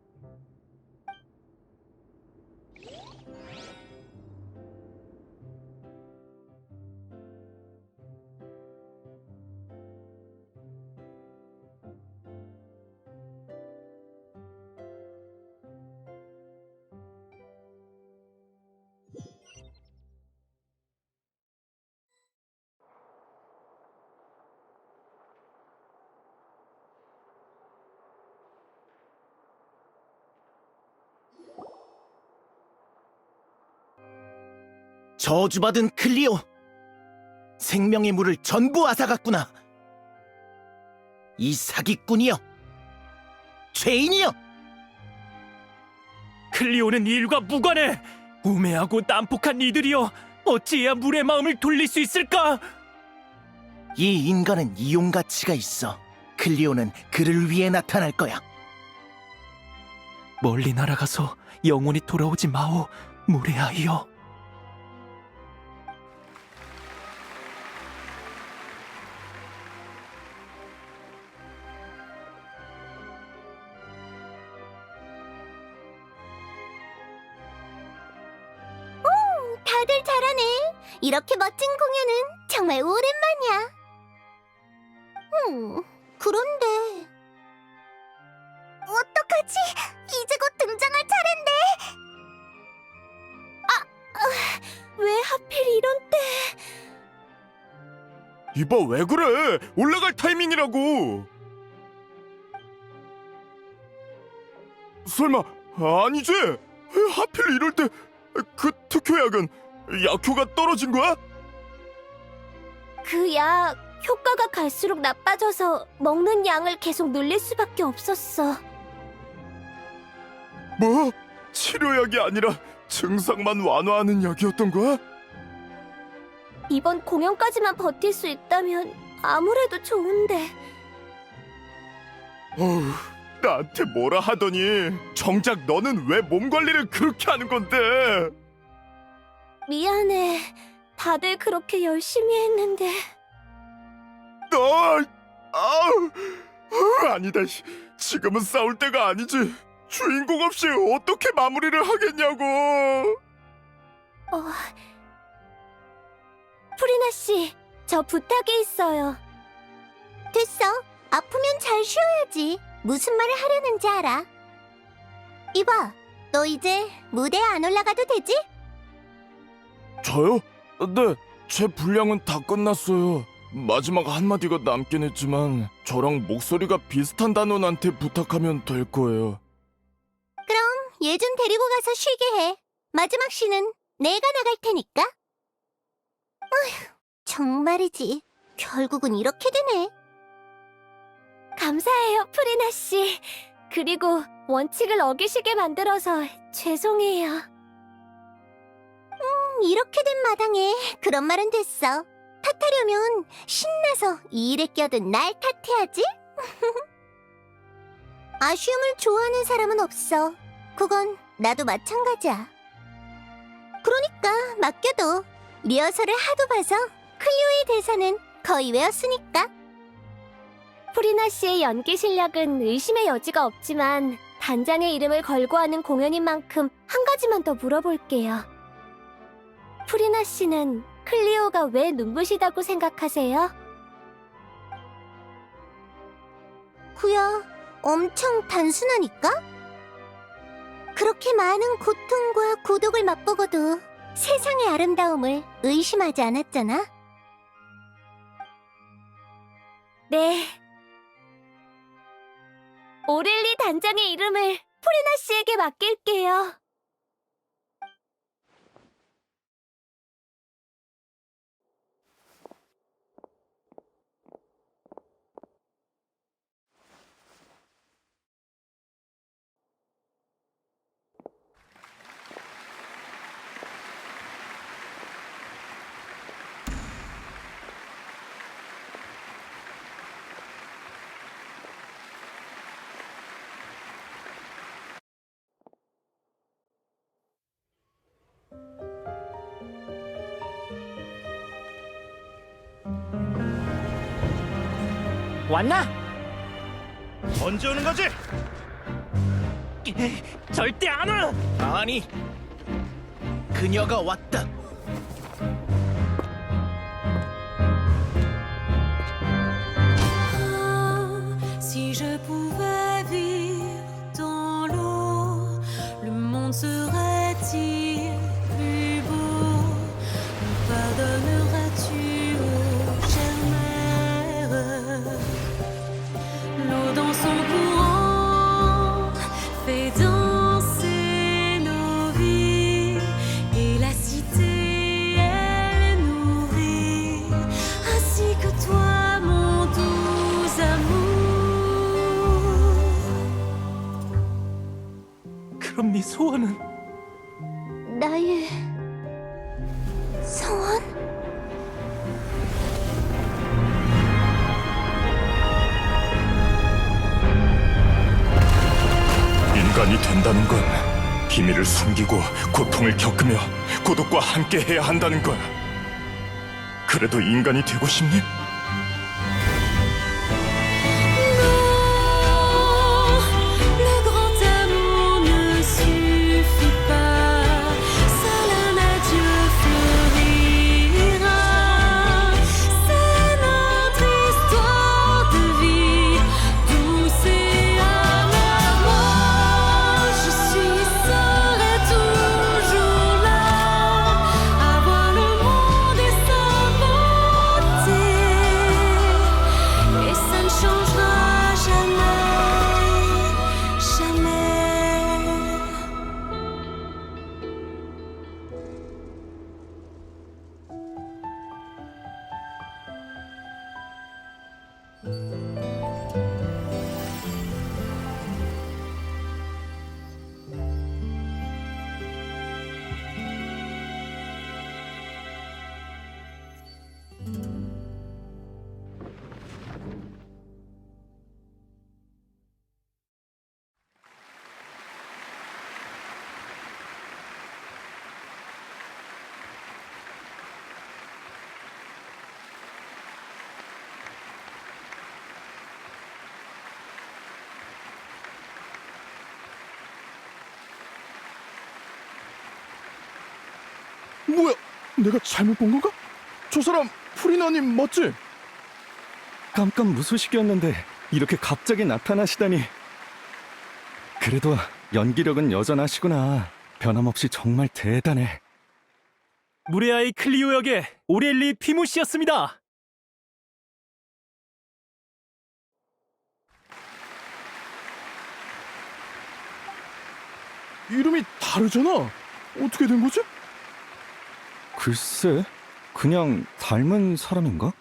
저주받은 클리오! 생명의 물을 전부 앗아갔구나! 이 사기꾼이여! 죄인이여! 클리오는 일과 무관해! 우매하고 난폭한 이들이여! 어찌해야 물의 마음을 돌릴 수 있을까? 이 인간은 이용 가치가 있어. 클리오는 그를 위해 나타날 거야. 멀리 날아가서 영원히 돌아오지 마오, 물의 아이여. 다들 잘하네. 이렇게 멋진 공연은 정말 오랜만이야. 그런데 어떡하지? 이제 곧 등장할 차례인데. 왜 하필 이런 때? 이봐, 왜 그래? 올라갈 타이밍이라고. 설마 아니지? 하필 이럴 때 그 특효약은 약효가 떨어진 거야? 그 약 효과가 갈수록 나빠져서 먹는 양을 계속 늘릴 수밖에 없었어. 뭐? 치료약이 아니라 증상만 완화하는 약이었던 거야? 이번 공연까지만 버틸 수 있다면 아무래도 좋은데. 어휴, 나한테 뭐라 하더니 정작 너는 왜 몸 관리를 그렇게 하는 건데? 미안해. 다들 그렇게 열심히 했는데. 너, 아니다. 지금은 싸울 때가 아니지. 주인공 없이 어떻게 마무리를 하겠냐고. 프리나 씨, 저 부탁이 있어요. 됐어. 아프면 잘 쉬어야지. 무슨 말을 하려는지 알아. 이봐, 너 이제 무대에 안 올라가도 되지? 저요? 네, 제 분량은 다 끝났어요. 마지막 한마디가 남긴 했지만 저랑 목소리가 비슷한 단원한테 부탁하면 될 거예요. 얘 좀 데리고 가서 쉬게 해. 마지막 시는 내가 나갈 테니까. 어휴, 정말이지. 결국은 이렇게 되네. 감사해요, 프리나 씨. 그리고 원칙을 어기시게 만들어서 죄송해요. 이렇게 된 마당에 그런 말은 됐어. 탓하려면 신나서 이 일에 끼어든 날 탓해야지. 아쉬움을 좋아하는 사람은 없어. 그건 나도 마찬가지야. 그러니까 맡겨둬. 리허설을 하도 봐서 클리오의 대사는 거의 외웠으니까. 프리나 씨의 연기 실력은 의심의 여지가 없지만 단장의 이름을 걸고 하는 공연인 만큼 한 가지만 더 물어볼게요. 프리나 씨는 클리오가 왜 눈부시다고 생각하세요? 그야 엄청 단순하니까? 그렇게 많은 고통과 고독을 맛보고도 세상의 아름다움을 의심하지 않았잖아? 네. 오렐리 단장의 이름을 프리나 씨에게 맡길게요. 왔나? 언제 오는 거지? 절대 안 와! 아니, 그녀가 왔다. Si je pouvais vivre dans l'eau, le monde serait-il plus beau? Me pardonneras-tu, ô chère mère? L'eau dans son courant fait danser nos vies, et la cité elle nourrit, ainsi que toi mon doux amour. 그럼 네 소원은? 나의 소원? 인간이 된다는 건 비밀을 숨기고 고통을 겪으며 고독과 함께 해야 한다는 거야. 그래도 인간이 되고 싶니? Le grand amour ne suffit pas, seul un adieu fleurira. C'est notre histoire de vie, douce et amère. Moi, je serai toujours là, à voir le monde et sa beauté. 뭐야? 내가 잘못 본 건가? 저 사람 프리나님 맞지? 깜깜 무소식이었는데 이렇게 갑자기 나타나시다니. 그래도 연기력은 여전하시구나. 변함없이 정말 대단해. 무레아의 클리오 역의 오렐리 피무시였습니다. 이름이 다르잖아. 어떻게 된 거지? 글쎄, 그냥 닮은 사람인가?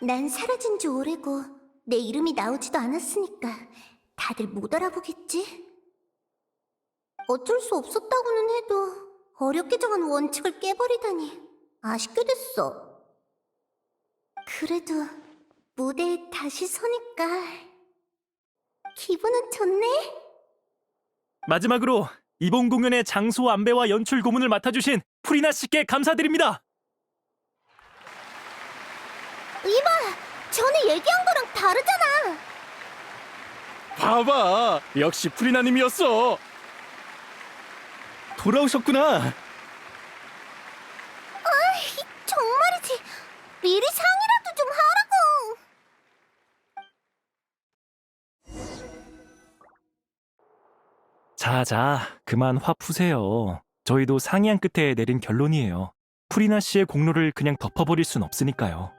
난 사라진 지 오래고 내 이름이 나오지도 않았으니까 다들 못 알아보겠지? 어쩔 수 없었다고는 해도 어렵게 정한 원칙을 깨버리다니 아쉽게 됐어. 그래도 무대에 다시 서니까 기분은 좋네? 마지막으로 이번 공연의 장소 안배와 연출 고문을 맡아주신 프리나 씨께 감사드립니다. 이봐! 전에 얘기한 거랑 다르잖아! 봐봐. 역시 프리나님이었어. 돌아오셨구나. 정말이지! 미리 상의라도 좀 하라고! 자, 그만 화 푸세요. 저희도 상의한 끝에 내린 결론이에요. 프리나 씨의 공로를 그냥 덮어버릴 순 없으니까요.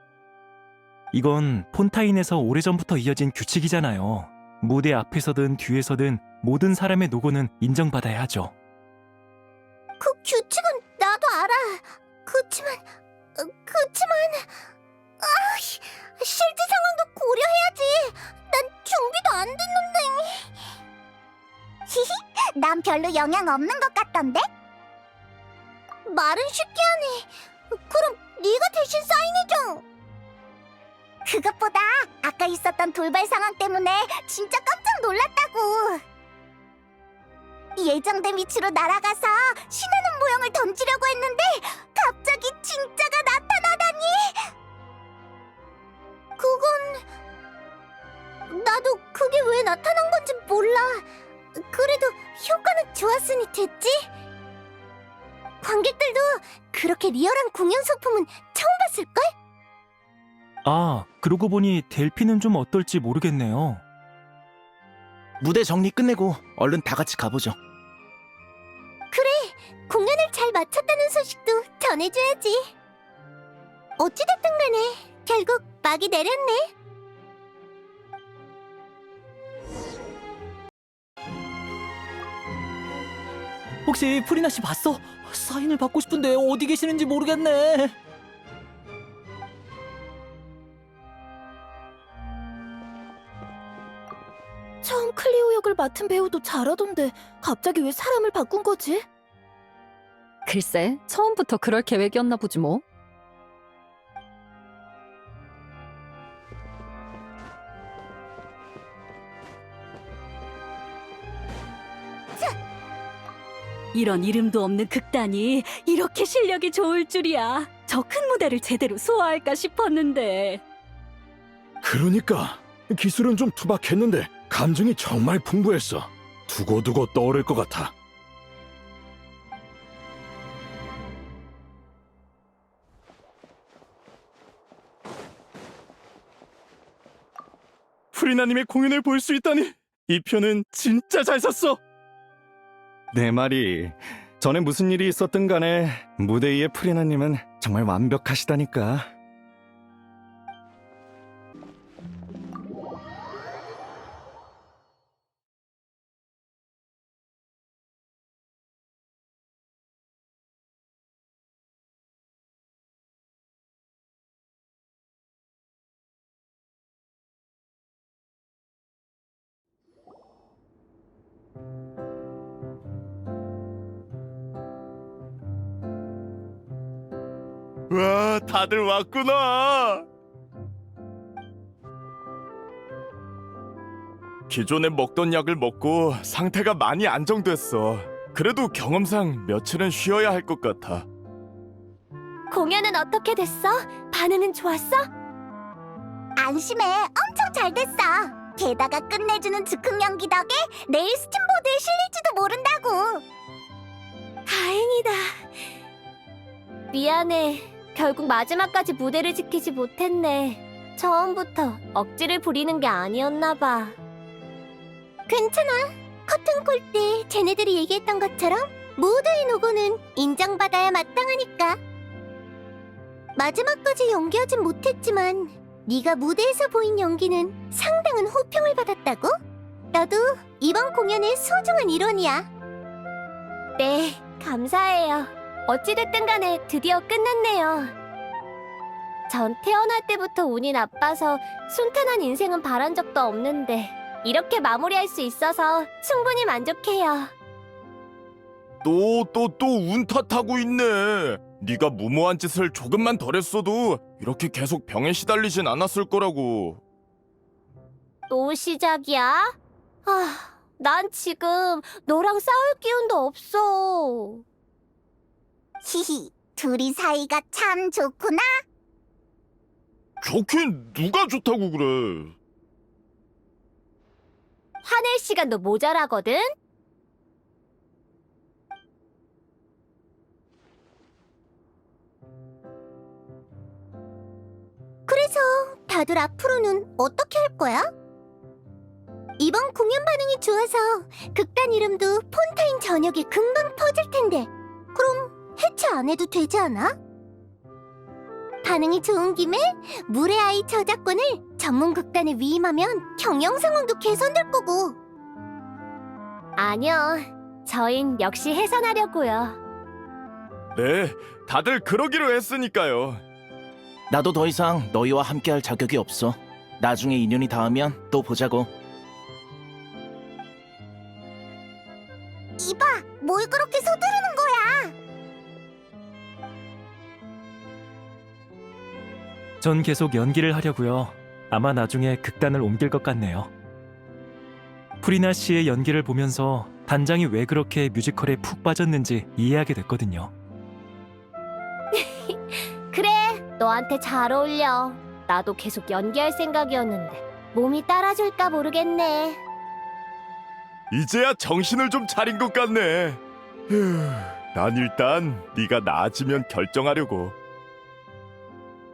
이건 폰타인에서 오래전부터 이어진 규칙이잖아요. 무대 앞에서든 뒤에서든 모든 사람의 노고는 인정받아야 하죠. 그 규칙은 나도 알아. 그치만 실제 상황도 고려해야지. 난 준비도 안 됐는데. 히히, 난 별로 영향 없는 것 같던데? 말은 쉽게 하네. 그럼 네가 대신 사인해줘. 그것보다 아까 있었던 돌발 상황 때문에 진짜 깜짝 놀랐다고. 예정된 위치로 날아가서 신하는 모형을 던지려고 했는데 갑자기 진짜가 나타나다니. 그건 나도 그게 왜 나타난 건지 몰라. 그래도 효과는 좋았으니 됐지? 관객들도 그렇게 리얼한 공연 소품은 처음 봤을걸? 아, 그러고 보니 델피는 좀 어떨지 모르겠네요. 무대 정리 끝내고 얼른 다 같이 가보죠. 그래, 공연을 잘 마쳤다는 소식도 전해줘야지. 어찌됐든 간에 결국 막이 내렸네. 혹시 프리나 씨 봤어? 사인을 받고 싶은데 어디 계시는지 모르겠네. 처음 클리오 역을 맡은 배우도 잘하던데 갑자기 왜 사람을 바꾼 거지? 글쎄, 처음부터 그럴 계획이었나 보지 뭐. 이런 이름도 없는 극단이 이렇게 실력이 좋을 줄이야. 저 큰 무대를 제대로 소화할까 싶었는데. 그러니까 기술은 좀 투박했는데 감정이 정말 풍부했어. 두고두고 떠오를 것 같아. 프리나님의 공연을 볼 수 있다니. 이 표는 진짜 잘 샀어. 내 말이, 전에 무슨 일이 있었든 간에 무대 위의 프리나님은 정말 완벽하시다니까. 와, 다들 왔구나. 기존에 먹던 약을 먹고 상태가 많이 안정됐어. 그래도 경험상 며칠은 쉬어야 할 것 같아. 공연은 어떻게 됐어? 반응은 좋았어? 안심해, 엄청 잘 됐어. 게다가 끝내주는 즉흥 연기 덕에 내일 스팀보드에 실릴지도 모른다고. 다행이다. 미안해. 결국 마지막까지 무대를 지키지 못했네. 처음부터 억지를 부리는 게 아니었나 봐. 괜찮아. 커튼콜 때 쟤네들이 얘기했던 것처럼 모두의 노고는 인정받아야 마땅하니까. 마지막까지 연기하진 못했지만 네가 무대에서 보인 연기는 상당한 호평을 받았다고? 너도 이번 공연의 소중한 일원이야. 네, 감사해요. 어찌됐든 간에 드디어 끝났네요. 전 태어날 때부터 운이 나빠서 순탄한 인생은 바란 적도 없는데 이렇게 마무리할 수 있어서 충분히 만족해요. 또 운 탓하고 있네. 네가 무모한 짓을 조금만 덜 했어도 이렇게 계속 병에 시달리진 않았을 거라고. 또 시작이야? 난 지금 너랑 싸울 기운도 없어. 히히, 둘이 사이가 참 좋구나. 좋긴 누가 좋다고 그래. 화낼 시간도 모자라거든? 그래서 다들 앞으로는 어떻게 할 거야? 이번 공연 반응이 좋아서 극단 이름도 폰타인 저녁에 금방 퍼질 텐데 그럼 해체 안 해도 되지 않아? 반응이 좋은 김에 물의 아이 저작권을 전문 극단에 위임하면 경영 상황도 개선될 거고. 아니요, 저흰 역시 해산하려고요. 네, 다들 그러기로 했으니까요. 나도 더 이상 너희와 함께할 자격이 없어. 나중에 인연이 닿으면 또 보자고. 이봐, 뭘 그렇게 서두르는 거야? 전 계속 연기를 하려고요. 아마 나중에 극단을 옮길 것 같네요. 프리나 씨의 연기를 보면서 단장이 왜 그렇게 뮤지컬에 푹 빠졌는지 이해하게 됐거든요. 그래, 너한테 잘 어울려. 나도 계속 연기할 생각이었는데 몸이 따라줄까 모르겠네. 이제야 정신을 좀 차린 것 같네. 휴, 난 일단 네가 나아지면 결정하려고.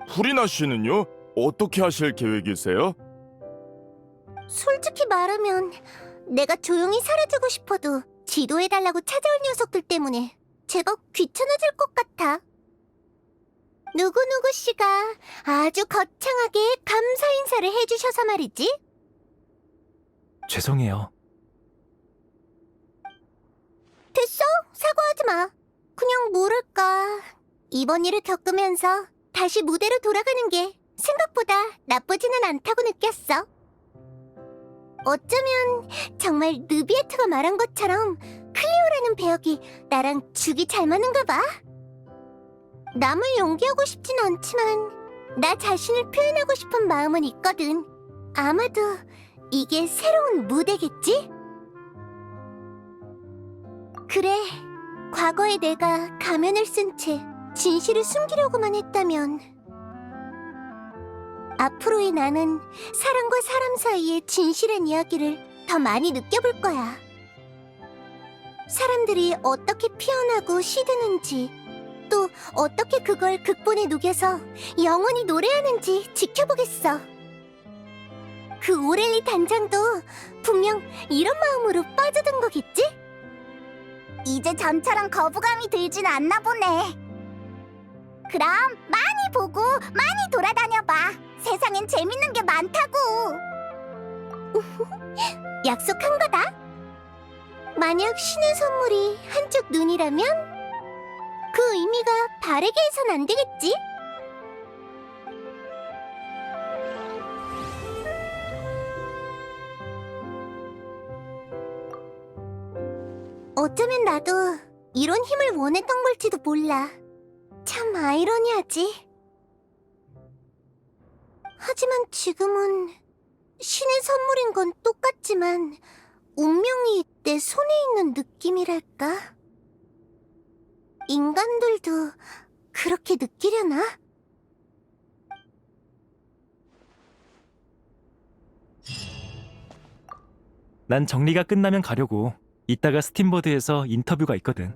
프리나 씨는요? 어떻게 하실 계획이세요? 솔직히 말하면 내가 조용히 사라지고 싶어도 지도해달라고 찾아올 녀석들 때문에 제법 귀찮아질 것 같아. 누구누구 씨가 아주 거창하게 감사 인사를 해주셔서 말이지. 죄송해요. 됐어, 사과하지 마. 그냥 뭐랄까, 이번 일을 겪으면서 다시 무대로 돌아가는 게 생각보다 나쁘지는 않다고 느꼈어. 어쩌면 정말 느비에트가 말한 것처럼 클리오라는 배역이 나랑 죽이 잘 맞는가 봐. 남을 연기하고 싶진 않지만 나 자신을 표현하고 싶은 마음은 있거든. 아마도 이게 새로운 무대겠지? 그래, 과거에 내가 가면을 쓴 채 진실을 숨기려고만 했다면 앞으로의 나는 사람과 사람 사이의 진실한 이야기를 더 많이 느껴볼 거야. 사람들이 어떻게 피어나고 시드는지, 또 어떻게 그걸 극본에 녹여서 영원히 노래하는지 지켜보겠어. 그 오렐리 단장도 분명 이런 마음으로 빠져든 거겠지? 이제 전처럼 거부감이 들진 않나 보네. 그럼 많이 보고 많이 돌아다녀봐. 세상엔 재밌는 게 많다고. 약속한 거다. 만약 신의 선물이 한쪽 눈이라면 그 의미가 바르게 해선 안 되겠지? 어쩌면 나도 이런 힘을 원했던 걸지도 몰라. 참 아이러니하지. 하지만 지금은 신의 선물인 건 똑같지만 운명이 내 손에 있는 느낌이랄까? 인간들도 그렇게 느끼려나? 난 정리가 끝나면 가려고. 이따가 스팀버드에서 인터뷰가 있거든.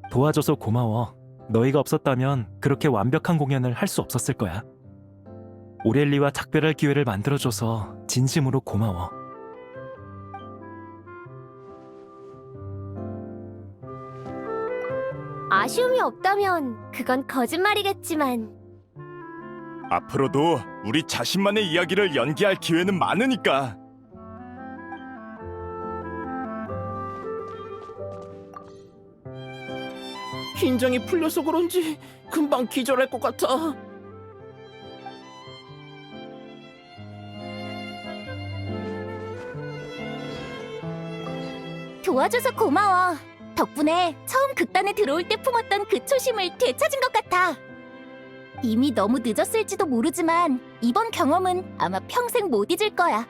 도와줘서 고마워. 너희가 없었다면 그렇게 완벽한 공연을 할 수 없었을 거야. 오렐리와 작별할 기회를 만들어줘서 진심으로 고마워. 아쉬움이 없다면 그건 거짓말이겠지만 앞으로도 우리 자신만의 이야기를 연기할 기회는 많으니까. 긴장이 풀려서 그런지 금방 기절할 것 같아. 도와줘서 고마워. 덕분에 처음 극단에 들어올 때 품었던 그 초심을 되찾은 것 같아. 이미 너무 늦었을지도 모르지만 이번 경험은 아마 평생 못 잊을 거야.